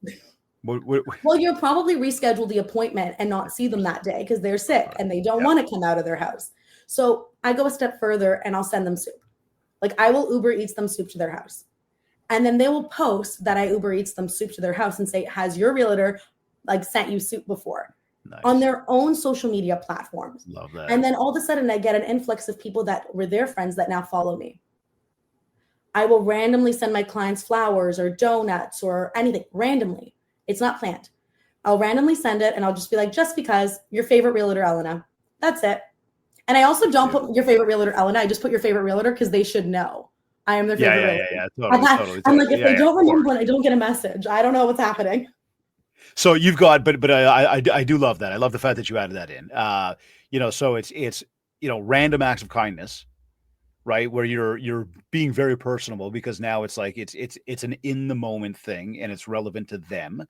Well, you'll probably reschedule the appointment and not see them that day because they're sick and they don't want to come out of their house. So I go a step further and I'll send them soup. Like I will Uber Eats them soup to their house. And then they will post that I Uber Eats them soup to their house and say, has your realtor like sent you soup before? Nice. On their own social media platforms. Love that. And then all of a sudden I get an influx of people that were their friends that now follow me. I will randomly send my clients flowers or donuts or anything randomly. It's not planned. I'll randomly send it and I'll just be like, just because your favorite realtor, Elena. That's it. And I also don't put your favorite realtor, Elena. I just put your favorite realtor because they should know I am their favorite realtor. Totally. I'm like, if they don't remember it, I don't get a message. I don't know what's happening. So you've got, but I do love that. I love the fact that you added that in. So it's random acts of kindness, right? Where you're being very personable because now it's like it's an in the moment thing and it's relevant to them.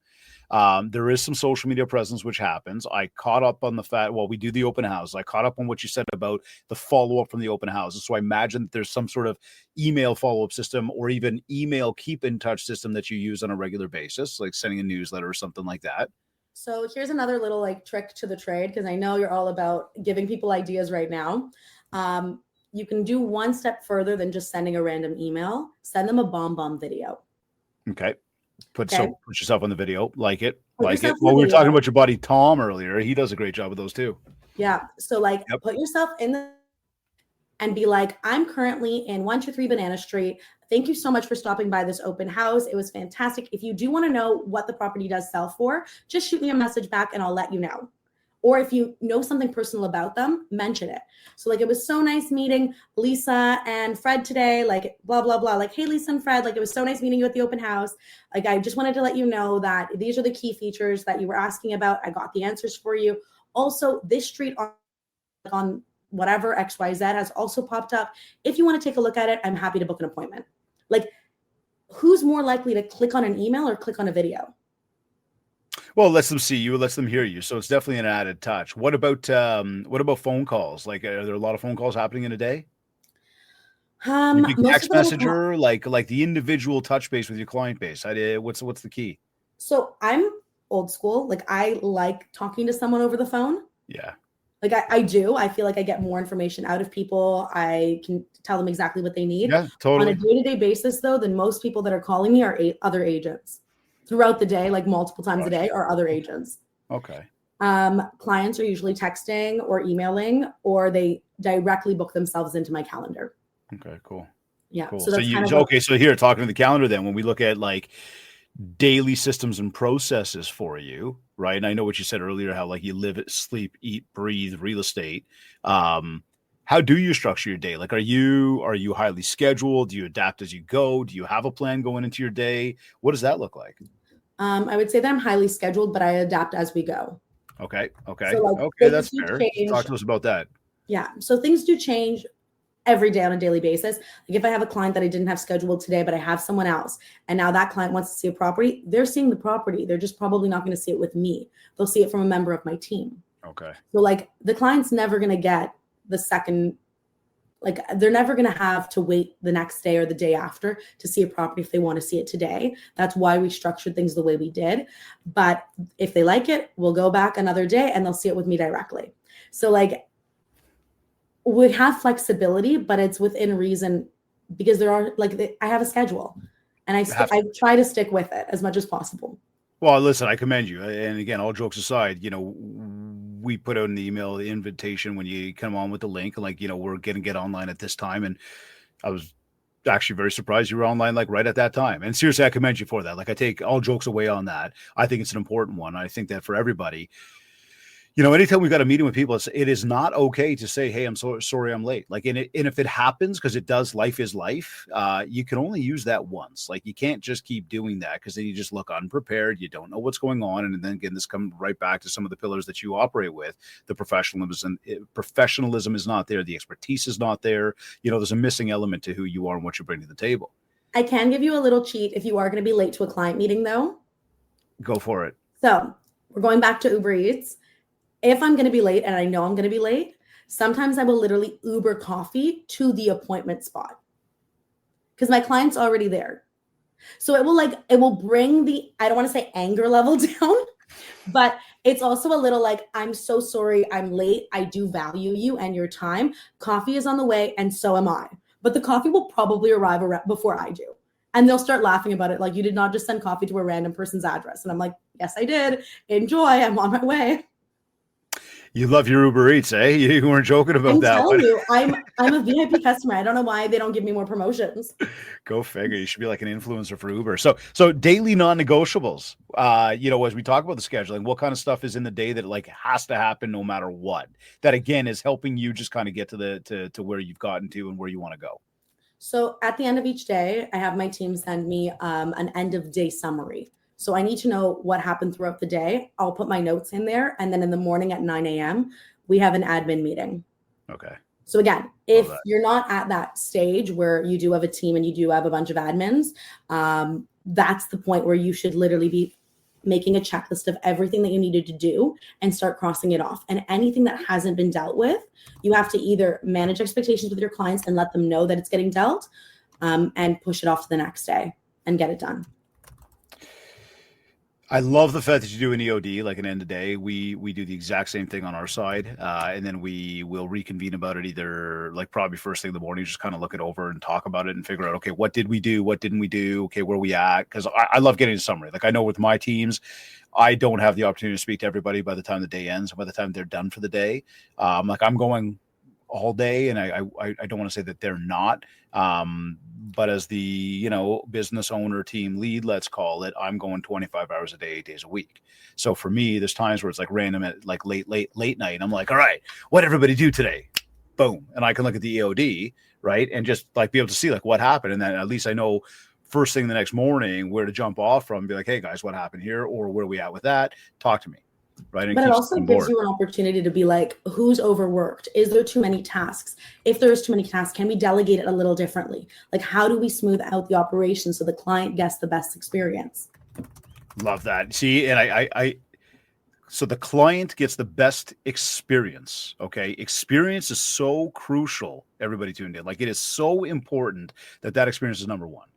There is some social media presence which happens. I caught up on the fact, we do the open house. I caught up on what you said about the follow-up from the open houses. So I imagine that there's some sort of email follow-up system or even email keep in touch system that you use on a regular basis, like sending a newsletter or something like that. So here's another little like trick to the trade, because I know you're all about giving people ideas right now. You can do one step further than just sending a random email. Send them a bomb video. Okay. Put yourself on the video. Like it. Well, we were talking about your buddy Tom earlier. He does a great job with those too. Yeah. So put yourself in the and be like, I'm currently in 123 Banana Street. Thank you so much for stopping by this open house. It was fantastic. If you do want to know what the property does sell for, just shoot me a message back and I'll let you know. Or if you know something personal about them, mention it. So it was so nice meeting Lisa and Fred today, like blah, blah, blah. Like, hey, Lisa and Fred, it was so nice meeting you at the open house. I just wanted to let you know that these are the key features that you were asking about. I got the answers for you. Also, this street on whatever XYZ has also popped up. If you want to take a look at it, I'm happy to book an appointment. Who's more likely to click on an email or click on a video? Well, it lets them see you, it lets them hear you. So it's definitely an added touch. What about phone calls? Are there a lot of phone calls happening in a day? Text messenger, like the individual touch base with your client base. What's the key? So I'm old school. I like talking to someone over the phone. Yeah. I do. I feel like I get more information out of people. I can tell them exactly what they need. Yeah, totally. On a day-to-day basis, though, then most people that are calling me are other agents. Throughout the day, multiple times a day, are other agents. Okay. Clients are usually texting or emailing, or they directly book themselves into my calendar. Okay, cool. Yeah. Cool. So here, talking to the calendar then, when we look at daily systems and processes for you, right? And I know what you said earlier, how you live it, sleep, eat, breathe real estate. How How do you structure your day? Like, are you highly scheduled? Do you adapt as you go? Do you have a plan going into your day? What does that look like? I would say that I'm highly scheduled, but I adapt as we go. Okay. So like Okay. things That's do fair. change. Talk to us about that. Yeah. So things do change every day on a daily basis. Like if I have a client that I didn't have scheduled today, but I have someone else, and now that client wants to see a property, they're seeing the property. They're just probably not going to see it with me. They'll see it from a member of my team. Okay. So like the client's never going to get the second, like they're never going to have to wait the next day or the day after to see a property if they want to see it today. That's why we structured things the way we did. But if they like it, we'll go back another day and they'll see it with me directly. So like we have flexibility, but it's within reason, because there are like I have a schedule and I try to stick with it as much as possible. Well, listen, I commend you. And again, all jokes aside, we put out an email, the invitation when you come on with the link, like, we're going to get online at this time. And I was actually very surprised you were online, like right at that time. And seriously, I commend you for that. Like I take all jokes away on that. I think it's an important one. I think that for everybody, anytime we've got a meeting with people, it is not okay to say, hey, I'm so sorry I'm late. Like, and if it happens, because it does, life is life, you can only use that once. Like, you can't just keep doing that, because then you just look unprepared. You don't know what's going on. And then again, this comes right back to some of the pillars that you operate with. The professionalism is not there. The expertise is not there. There's a missing element to who you are and what you bring to the table. I can give you a little cheat if you are going to be late to a client meeting, though. Go for it. So we're going back to Uber Eats. If I'm going to be late and I know I'm going to be late, sometimes I will literally Uber coffee to the appointment spot because my client's already there. So it will bring the, I don't want to say anger level down, but it's also a little like, I'm so sorry I'm late. I do value you and your time. Coffee is on the way and so am I. But the coffee will probably arrive before I do. And they'll start laughing about it. Like, you did not just send coffee to a random person's address. And I'm like, yes, I did. Enjoy. I'm on my way. You love your Uber Eats, eh? You weren't joking about that. I'm telling you, I'm a VIP customer. I don't know why they don't give me more promotions. Go figure. You should be like an influencer for Uber. So daily non-negotiables. As we talk about the scheduling, what kind of stuff is in the day that like has to happen no matter what? That again is helping you just kind of get to where you've gotten to and where you want to go. So at the end of each day, I have my team send me an end of day summary. So I need to know what happened throughout the day. I'll put my notes in there. And then in the morning at 9 a.m., we have an admin meeting. Okay. So again, if you're not at that stage where you do have a team and you do have a bunch of admins, that's the point where you should literally be making a checklist of everything that you needed to do and start crossing it off. And anything that hasn't been dealt with, you have to either manage expectations with your clients and let them know that it's getting dealt, and push it off to the next day and get it done. I love the fact that you do an EOD, like an end of day. We do the exact same thing on our side. And then we will reconvene about it either like probably first thing in the morning, just kind of look it over and talk about it and figure out, okay, what did we do? What didn't we do? Okay, where are we at? Because I love getting a summary. Like I know with my teams, I don't have the opportunity to speak to everybody by the time the day ends, by the time they're done for the day. Like I'm going all day, and I don't want to say that they're not. But as the, business owner, team lead, let's call it, I'm going 25 hours a day, 8 days a week. So for me, there's times where it's like random at like late night. And I'm like, all right, what everybody do today? Boom. And I can look at the EOD, right? And just like be able to see like what happened. And then at least I know first thing the next morning where to jump off from and be like, hey guys, what happened here? Or where are we at with that? Talk to me. Right. But it also gives you an opportunity to be like, who's overworked? Is there too many tasks? If there's too many tasks, can we delegate it a little differently? Like, how do we smooth out the operation so the client gets the best experience? Love that. See, and so the client gets the best experience. Okay. Experience is so crucial. Everybody tuned in. Like it is so important that experience is number one.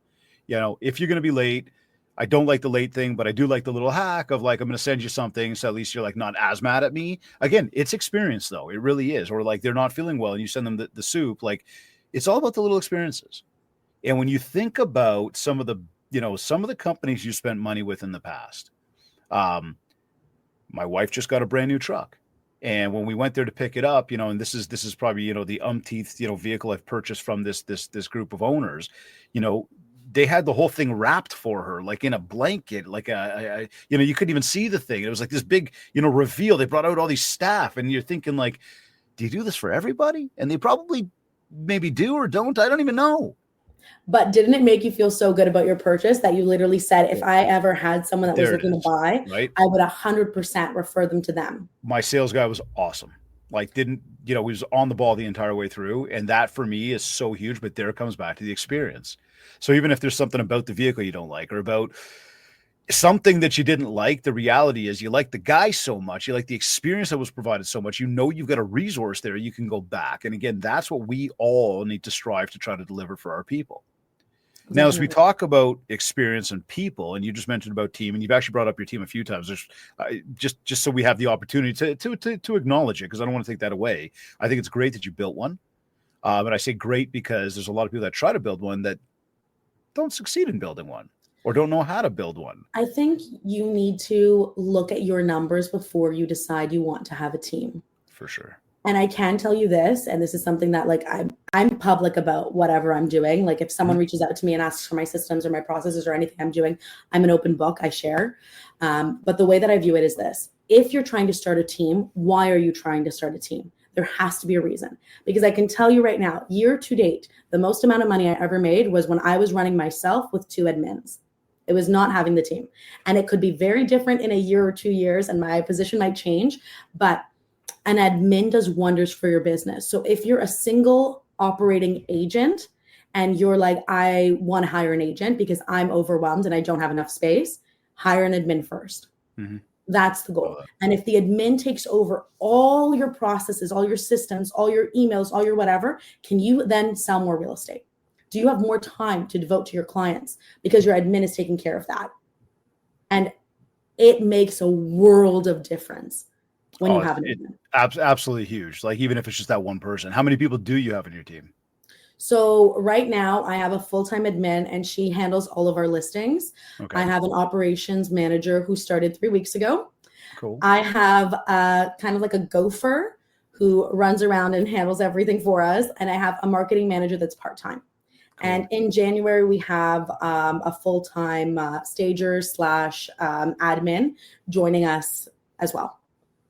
If you're going to be late, I don't like the late thing, but I do like the little hack of like, I'm going to send you something. So at least you're like not as mad at me. Again, it's experience though. It really is. Or like they're not feeling well and you send them the soup. Like it's all about the little experiences. And when you think about some of the companies you spent money with in the past, my wife just got a brand new truck. And when we went there to pick it up, and this is probably, the umpteenth, vehicle I've purchased from this group of owners, they had the whole thing wrapped for her, like in a blanket, like you couldn't even see the thing. It was like this big, reveal. They brought out all these staff and you're thinking like, do you do this for everybody? And they probably maybe do or don't. I don't even know. But didn't it make you feel so good about your purchase that you literally said, if I ever had someone that was looking to buy, right? I would 100% refer them to them. My sales guy was awesome. Like, he was on the ball the entire way through. And that for me is so huge, but there comes back to the experience. So even if there's something about the vehicle you don't like, or about something that you didn't like, the reality is you like the guy so much, you like the experience that was provided so much, you've got a resource there, you can go back. And again, that's what we all need to strive to try to deliver for our people. Now, as we talk about experience and people, and you just mentioned about team, and you've actually brought up your team a few times, just so we have the opportunity to acknowledge it, because I don't want to take that away. I think it's great that you built one. But I say great because there's a lot of people that try to build one that don't succeed in building one or don't know how to build one. I think you need to look at your numbers before you decide you want to have a team. For sure. And I can tell you this, and this is something that like I'm public about whatever I'm doing. Like if someone reaches out to me and asks for my systems or my processes or anything I'm doing, I'm an open book, I share. But the way that I view it is this: if you're trying to start a team, why are you trying to start a team? There has to be a reason, because I can tell you right now, year to date, the most amount of money I ever made was when I was running myself with 2 admins. It was not having the team. And it could be very different in a year or 2 years, and my position might change, but an admin does wonders for your business. So if you're a single operating agent and you're like, I want to hire an agent because I'm overwhelmed and I don't have enough space, hire an admin first. Mm-hmm. That's the goal. And if the admin takes over all your processes, all your systems, all your emails, all your whatever, can you then sell more real estate? Do you have more time to devote to your clients because your admin is taking care of that? And it makes a world of difference when you have an admin. Absolutely huge. Like, even if it's just that one person. How many people do you have in your team? So right now I have a full-time admin and she handles all of our listings. Okay. I have an operations manager who started 3 weeks ago. Cool. I have kind of like a gopher who runs around and handles everything for us. And I have a marketing manager that's part-time. Cool. And in January, we have a full-time stager / admin joining us as well.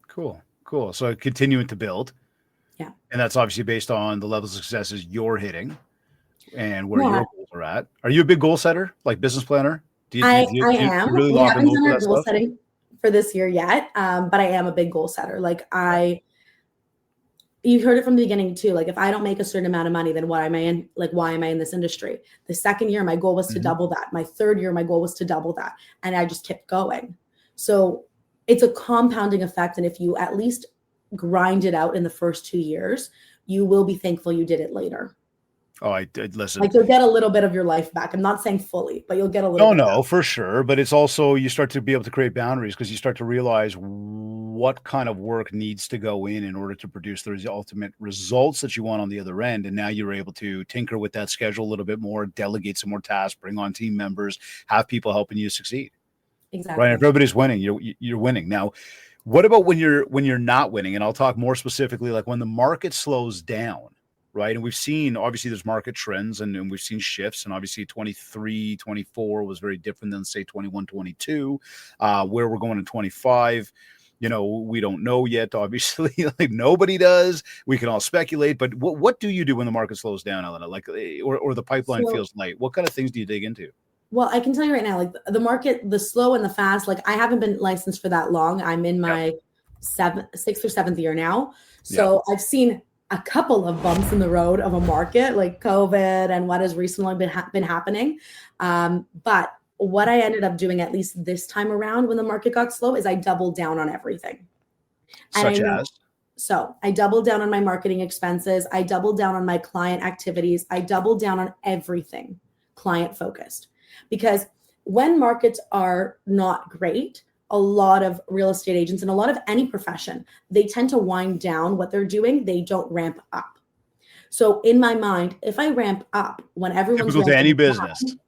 Cool. So continuing to build. Yeah. And that's obviously based on the levels of successes you're hitting and where your goals are at. Are you a big goal setter, like business planner? I am. We haven't done our goal setting for this year yet, but I am a big goal setter. Like you heard it from the beginning too. Like if I don't make a certain amount of money, then why am I in this industry? The second year, my goal was to double that. My third year, my goal was to double that. And I just kept going. So it's a compounding effect. And if you at least grind it out in the first 2 years, you will be thankful you did it later. Oh, I listen. Like you'll get a little bit of your life back. I'm not saying fully, but you'll get a little bit. No, for sure. But it's also, you start to be able to create boundaries because you start to realize what kind of work needs to go in order to produce the ultimate results that you want on the other end. And now you're able to tinker with that schedule a little bit more, delegate some more tasks, bring on team members, have people helping you succeed. Exactly. Right. If everybody's winning, you're winning. Now, what about when you're not winning? And I'll talk more specifically, like when the market slows down. Right. And we've seen, obviously, there's market trends and we've seen shifts. And obviously 23, 24 was very different than, say, 21, 22, where we're going in 25. We don't know yet, obviously. Like nobody does. We can all speculate. But what do you do when the market slows down, Elena? Like, or the pipeline feels light? What kind of things do you dig into? Well, I can tell you right now, like the market, the slow and the fast, like I haven't been licensed for that long. I'm in my 6th or 7th year now. So I've seen a couple of bumps in the road of a market like COVID and what has recently been happening. But what I ended up doing, at least this time around when the market got slow, is I doubled down on everything. So I doubled down on my marketing expenses. I doubled down on my client activities. I doubled down on everything client focused, because when markets are not great, a lot of real estate agents and a lot of any profession, they tend to wind down what they're doing. They don't ramp up. So in my mind, if I ramp up when everyone's ramping any business, down,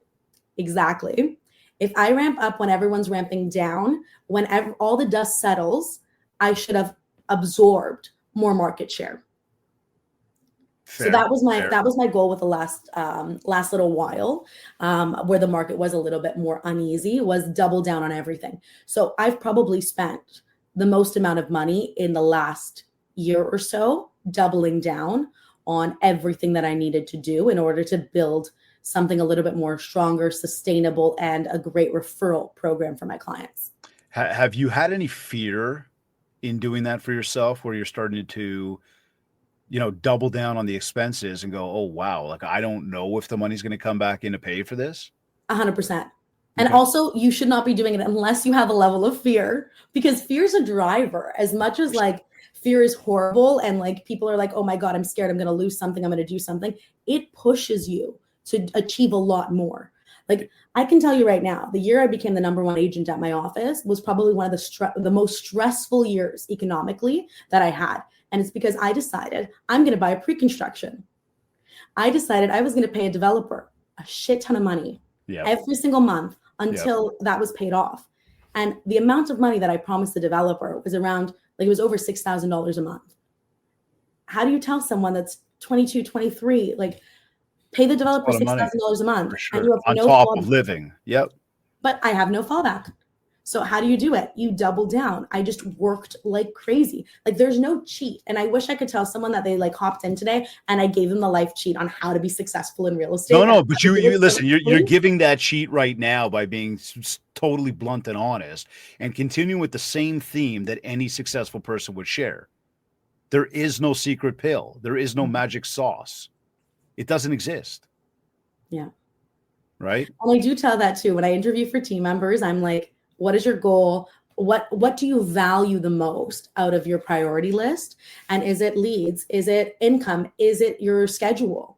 exactly. If I ramp up when everyone's ramping down, when all the dust settles, I should have absorbed more market share. Fair, so that was my goal with the last little while, where the market was a little bit more uneasy, was double down on everything. So I've probably spent the most amount of money in the last year or so doubling down on everything that I needed to do in order to build something a little bit more stronger, sustainable, and a great referral program for my clients. Have you had any fear in doing that for yourself, where you're starting to, double down on the expenses and go, oh, wow, like, I don't know if the money's going to come back in to pay for this? 100%. And also, you should not be doing it unless you have a level of fear, because fear is a driver. As much as like fear is horrible and like people are like, oh my God, I'm scared, I'm going to lose something, I'm going to do something. It pushes you to achieve a lot more. Like, I can tell you right now, the year I became the number one agent at my office was probably one of the most stressful years economically that I had. And it's because I decided I'm going to buy a pre-construction. I decided I was going to pay a developer a shit ton of money every single month until that was paid off. And the amount of money that I promised the developer was around, like, it was over $6,000 a month. How do you tell someone that's 22, 23, like, pay the developer $6,000 a month? For sure. And you have on no top fallback. Of living. Yep. But I have no fallback. So how do you do it? You double down. I just worked like crazy. Like, there's no cheat. And I wish I could tell someone that they like hopped in today and I gave them the life cheat on how to be successful in real estate. No, but you listen, you're giving that cheat right now by being totally blunt and honest and continuing with the same theme that any successful person would share. There is no secret pill. There is no magic sauce. It doesn't exist. Yeah. Right. And I do tell that too. When I interview for team members, I'm like, what is your goal? What do you value the most out of your priority list? And is it leads? Is it income? Is it your schedule?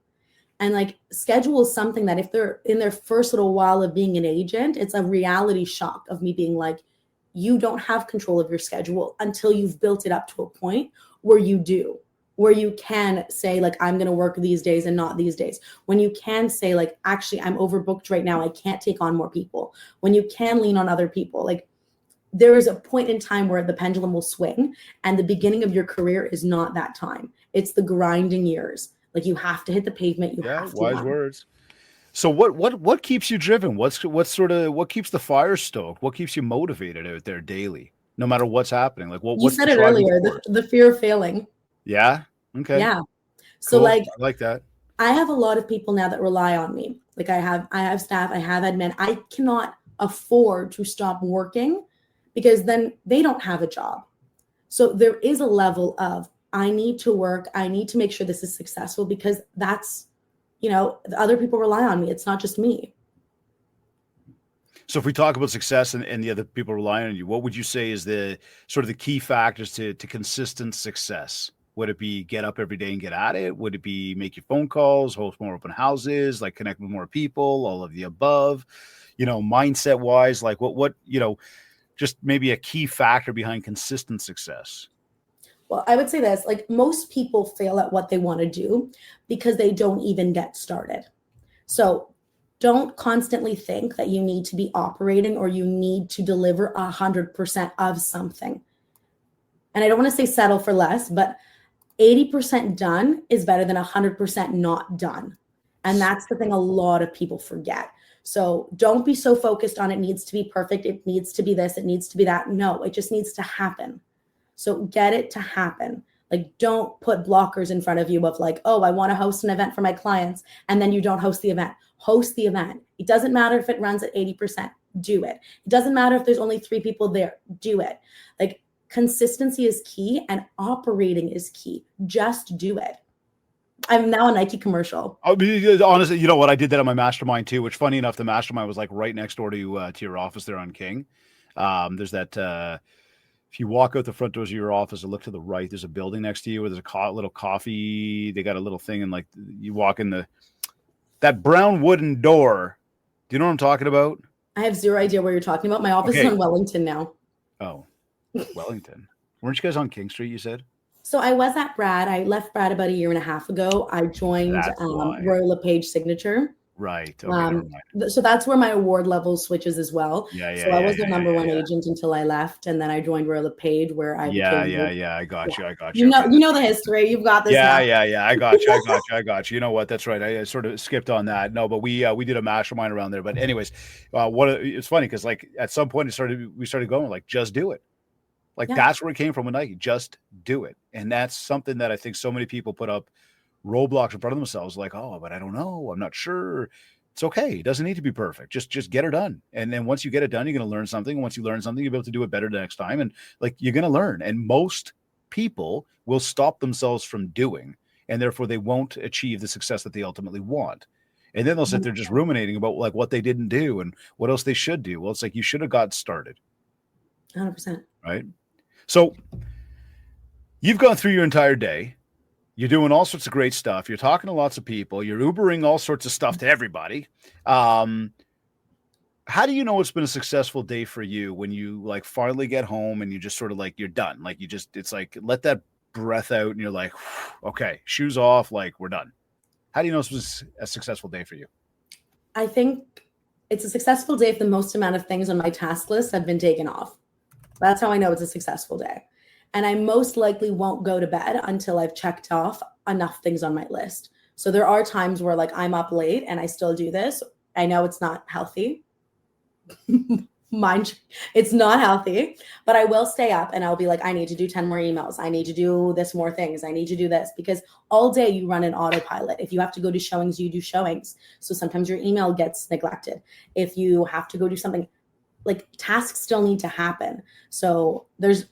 And like, schedule is something that if they're in their first little while of being an agent, it's a reality shock of me being like, you don't have control of your schedule until you've built it up to a point where you do, where you can say like, I'm going to work these days and not these days. When you can say like, actually, I'm overbooked right now, I can't take on more people. When you can lean on other people, like, there is a point in time where the pendulum will swing, and the beginning of your career is not that time. It's the grinding years. Like, you have to hit the pavement. You have to. Wise words. So what keeps you driven? What keeps the fire stoked? What keeps you motivated out there daily, no matter what's happening? Like, you said it earlier, the fear of failing. Yeah. Okay. Yeah. So like, I like that. I have a lot of people now that rely on me. Like, I have staff, I have admin. I cannot afford to stop working because then they don't have a job. So there is a level of, I need to work. I need to make sure this is successful because that's, the other people rely on me. It's not just me. So if we talk about success and the other people relying on you, what would you say is the sort of the key factors to consistent success? Would it be get up every day and get at it? Would it be make your phone calls, host more open houses, like connect with more people, all of the above, mindset wise, like what, just maybe a key factor behind consistent success? Well, I would say this, like, most people fail at what they want to do because they don't even get started. So don't constantly think that you need to be operating or you need to deliver 100% of something. And I don't want to say settle for less, but 80% done is better than 100% not done. And that's the thing a lot of people forget. So don't be so focused on it needs to be perfect. It needs to be this. It needs to be that. No, it just needs to happen. So get it to happen. Like, don't put blockers in front of you of like, oh, I want to host an event for my clients. And then you don't host the event. Host the event. It doesn't matter if it runs at 80%. Do it. It doesn't matter if there's only 3 people there. Do it. Like, consistency is key and operating is key. Just do it. I'm now a Nike commercial. I mean, honestly, you know what? I did that on my mastermind too, which funny enough, the mastermind was like right next door to your office there on King. There's that, if you walk out the front doors of your office and look to the right, there's a building next to you where there's a little coffee. They got a little thing, and like you walk in that brown wooden door. Do you know what I'm talking about? I have zero idea what you're talking about. My office is on Wellington now. Oh, Wellington. Weren't you guys on King Street, you said? So I was at Brad. I left Brad about 1.5 years ago. I joined Royal LePage Signature. Right. Okay, so that's where my award level switches as well. Yeah. So I was the number one agent until I left, and then I joined Royal LePage where I became I got you. You know the history. You've got this. Yeah. I got you. You know what? That's right. I sort of skipped on that. No, but we did a mastermind around there. But anyways, it's funny because like at some point we started going like, just do it. Like that's where it came from with Nike. Just do it. And that's something that I think so many people put up roadblocks in front of themselves, like, oh, but I don't know. I'm not sure. It's okay. It doesn't need to be perfect. Just get it done. And then once you get it done, you're going to learn something. And once you learn something, you'll be able to do it better the next time. And like, you're going to learn. And most people will stop themselves from doing, and therefore they won't achieve the success that they ultimately want. And then they'll sit there just ruminating about like what they didn't do and what else they should do. Well, it's like, you should have got started. 100%. Right. So you've gone through your entire day. You're doing all sorts of great stuff. You're talking to lots of people. You're Ubering all sorts of stuff to everybody. How do you know it's been a successful day for you when you like finally get home and you just sort of like, you're done? Like it's like, let that breath out and you're like, okay, shoes off, like we're done. How do you know this was a successful day for you? I think it's a successful day if the most amount of things on my task list have been taken off. That's how I know it's a successful day. And I most likely won't go to bed until I've checked off enough things on my list. So there are times where like I'm up late and I still do this. I know it's not healthy. It's not healthy, but I will stay up and I'll be like, I need to do 10 more emails. I need to do this more things. I need to do this, because all day you run an autopilot. If you have to go to showings, you do showings. So sometimes your email gets neglected. If you have to go do something, like tasks still need to happen. So there's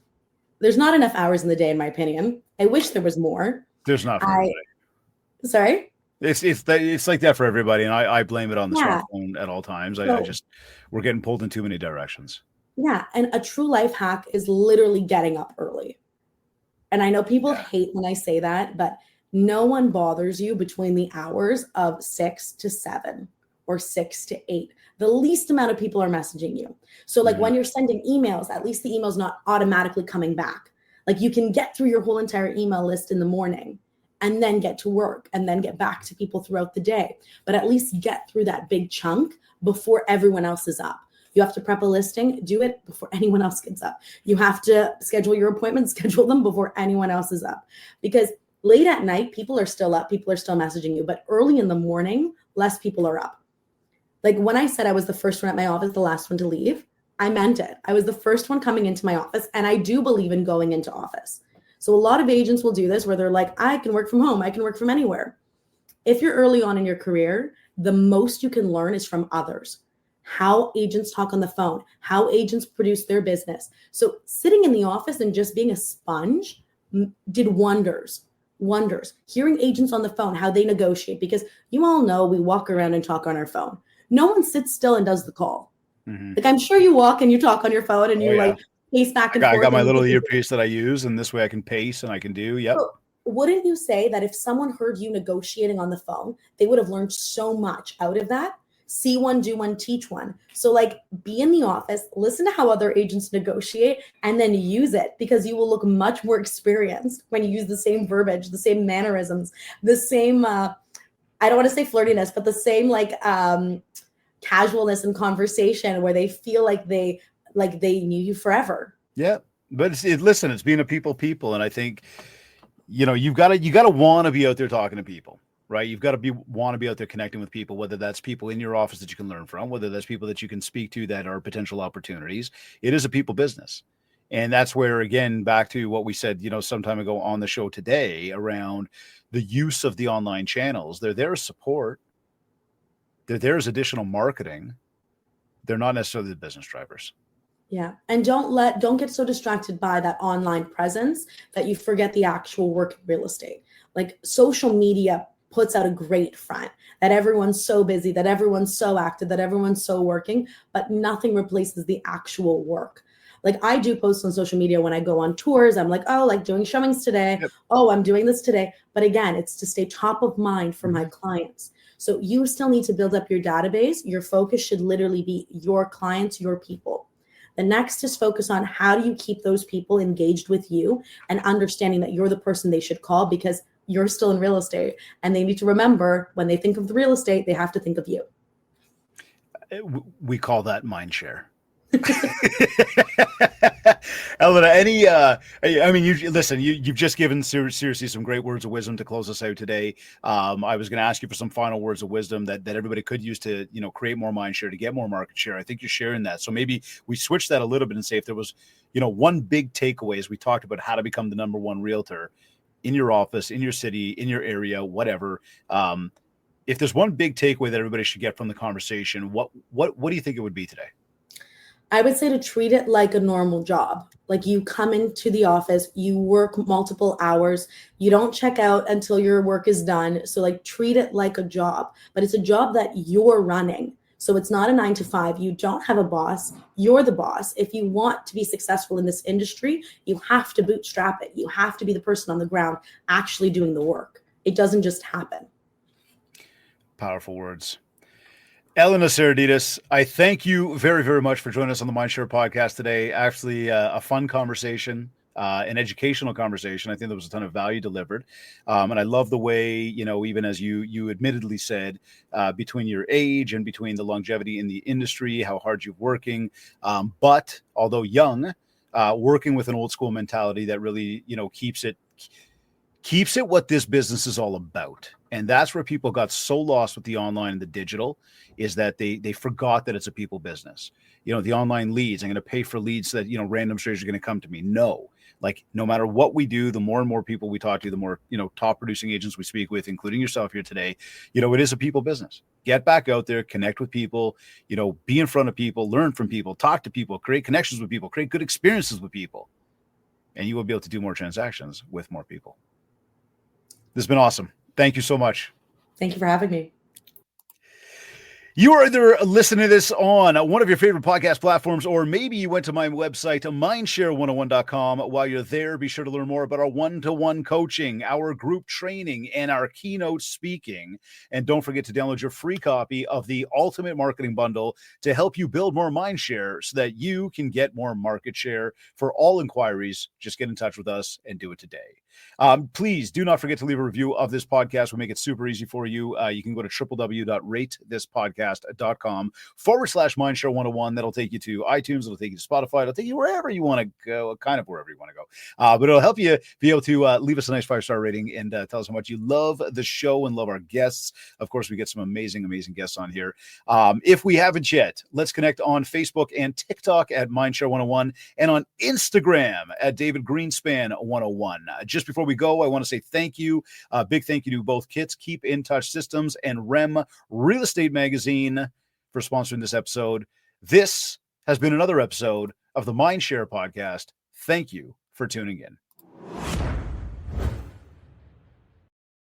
not enough hours in the day, in my opinion. I wish there was more. There's not for everybody. Sorry? It's like that for everybody. And I blame it on the smartphone at all times. We're getting pulled in too many directions. Yeah. And a true life hack is literally getting up early. And I know people hate when I say that, but no one bothers you between the hours of 6 to 7 or 6 to 8. The least amount of people are messaging you. So like when you're sending emails, at least the email's not automatically coming back. Like you can get through your whole entire email list in the morning and then get to work and then get back to people throughout the day. But at least get through that big chunk before everyone else is up. You have to prep a listing, do it before anyone else gets up. You have to schedule your appointments, schedule them before anyone else is up. Because late at night, people are still up, people are still messaging you. But early in the morning, less people are up. Like when I said I was the first one at my office, the last one to leave, I meant it. I was the first one coming into my office, and I do believe in going into office. So a lot of agents will do this where they're like, I can work from home. I can work from anywhere. If you're early on in your career, the most you can learn is from others. How agents talk on the phone, how agents produce their business. So sitting in the office and just being a sponge did wonders. Hearing agents on the phone, how they negotiate, because you all know we walk around and talk on our phone. No one sits still and does the call. Like I'm sure you walk and you talk on your phone and like pace back and forth. I got my little earpiece that I use, and this way I can pace and I can do. Yep. So wouldn't you say that if someone heard you negotiating on the phone, they would have learned so much out of that? See one, do one, teach one. So like be in the office, listen to how other agents negotiate, and then use it, because you will look much more experienced when you use the same verbiage, the same mannerisms, the same, I don't want to say flirtiness, but the same like casualness in conversation where they feel like they knew you forever. Yeah. But listen, it's being a people. And I think, you've got to want to be out there talking to people. Right. You've got to want to be out there connecting with people, whether that's people in your office that you can learn from, whether that's people that you can speak to that are potential opportunities. It is a people business. And that's where, again, back to what we said, some time ago on the show today around the use of the online channels. They're there as support. They're there as additional marketing. They're not necessarily the business drivers. Yeah. And don't get so distracted by that online presence that you forget the actual work in real estate. Like social media puts out a great front that everyone's so busy, that everyone's so active, that everyone's so working, but nothing replaces the actual work. Like I do post on social media when I go on tours. I'm like, oh, like doing showings today. Yep. Oh, I'm doing this today. But again, it's to stay top of mind for my clients. So you still need to build up your database. Your focus should literally be your clients, your people. The next is focus on how do you keep those people engaged with you and understanding that you're the person they should call, because you're still in real estate, and they need to remember when they think of the real estate, they have to think of you. We call that MindShare. Elena, I mean, you've just given seriously some great words of wisdom to close us out today. I was going to ask you for some final words of wisdom that everybody could use to, create more mind share, to get more market share. I think you're sharing that. So maybe we switch that a little bit and say if there was, one big takeaway as we talked about how to become the number one realtor in your office, in your city, in your area, whatever. If there's one big takeaway that everybody should get from the conversation, what do you think it would be today? I would say to treat it like a normal job. Like you come into the office, you work multiple hours, you don't check out until your work is done. So like treat it like a job, but it's a job that you're running. So it's not a 9 to 5. You don't have a boss. You're the boss. If you want to be successful in this industry, you have to bootstrap it. You have to be the person on the ground actually doing the work. It doesn't just happen. Powerful words. Elena Saradidis, I thank you very, very much for joining us on the MindShare podcast today. Actually, a fun conversation, an educational conversation. I think there was a ton of value delivered. And I love the way, even as you admittedly said, between your age and between the longevity in the industry, how hard you're working. But although young, working with an old school mentality that really, keeps it what this business is all about. And that's where people got so lost with the online and the digital, is that they forgot that it's a people business. The online leads, I'm going to pay for leads so that, random strangers are going to come to me. No, like no matter what we do, the more and more people we talk to, the more, top producing agents we speak with, including yourself here today, it is a people business. Get back out there, connect with people, be in front of people, learn from people, talk to people, create connections with people, create good experiences with people. And you will be able to do more transactions with more people. This has been awesome. Thank you so much. Thank you for having me. You are either listening to this on one of your favorite podcast platforms, or maybe you went to my website, MindShare101.com. While you're there, be sure to learn more about our one-to-one coaching, our group training, and our keynote speaking. And don't forget to download your free copy of the Ultimate Marketing Bundle to help you build more mind share so that you can get more market share. For all inquiries, just get in touch with us and do it today. Please do not forget to leave a review of this podcast. We'll make it super easy for you. You can go to www.ratethispodcast.com/MindShare101. That'll take you to iTunes. It'll take you to Spotify. It'll take you wherever you want to go, kind of wherever you want to go. But it'll help you be able to leave us a nice 5-star rating and tell us how much you love the show and love our guests. Of course, we get some amazing, amazing guests on here. If we haven't yet, let's connect on Facebook and TikTok at MindShare101 and on Instagram at David Greenspan101. Just before we go, I want to say thank you. Big thank you to both Kits Keep in Touch Systems and REM Real Estate Magazine for sponsoring this episode. This has been another episode of the MindShare Podcast. Thank you for tuning in.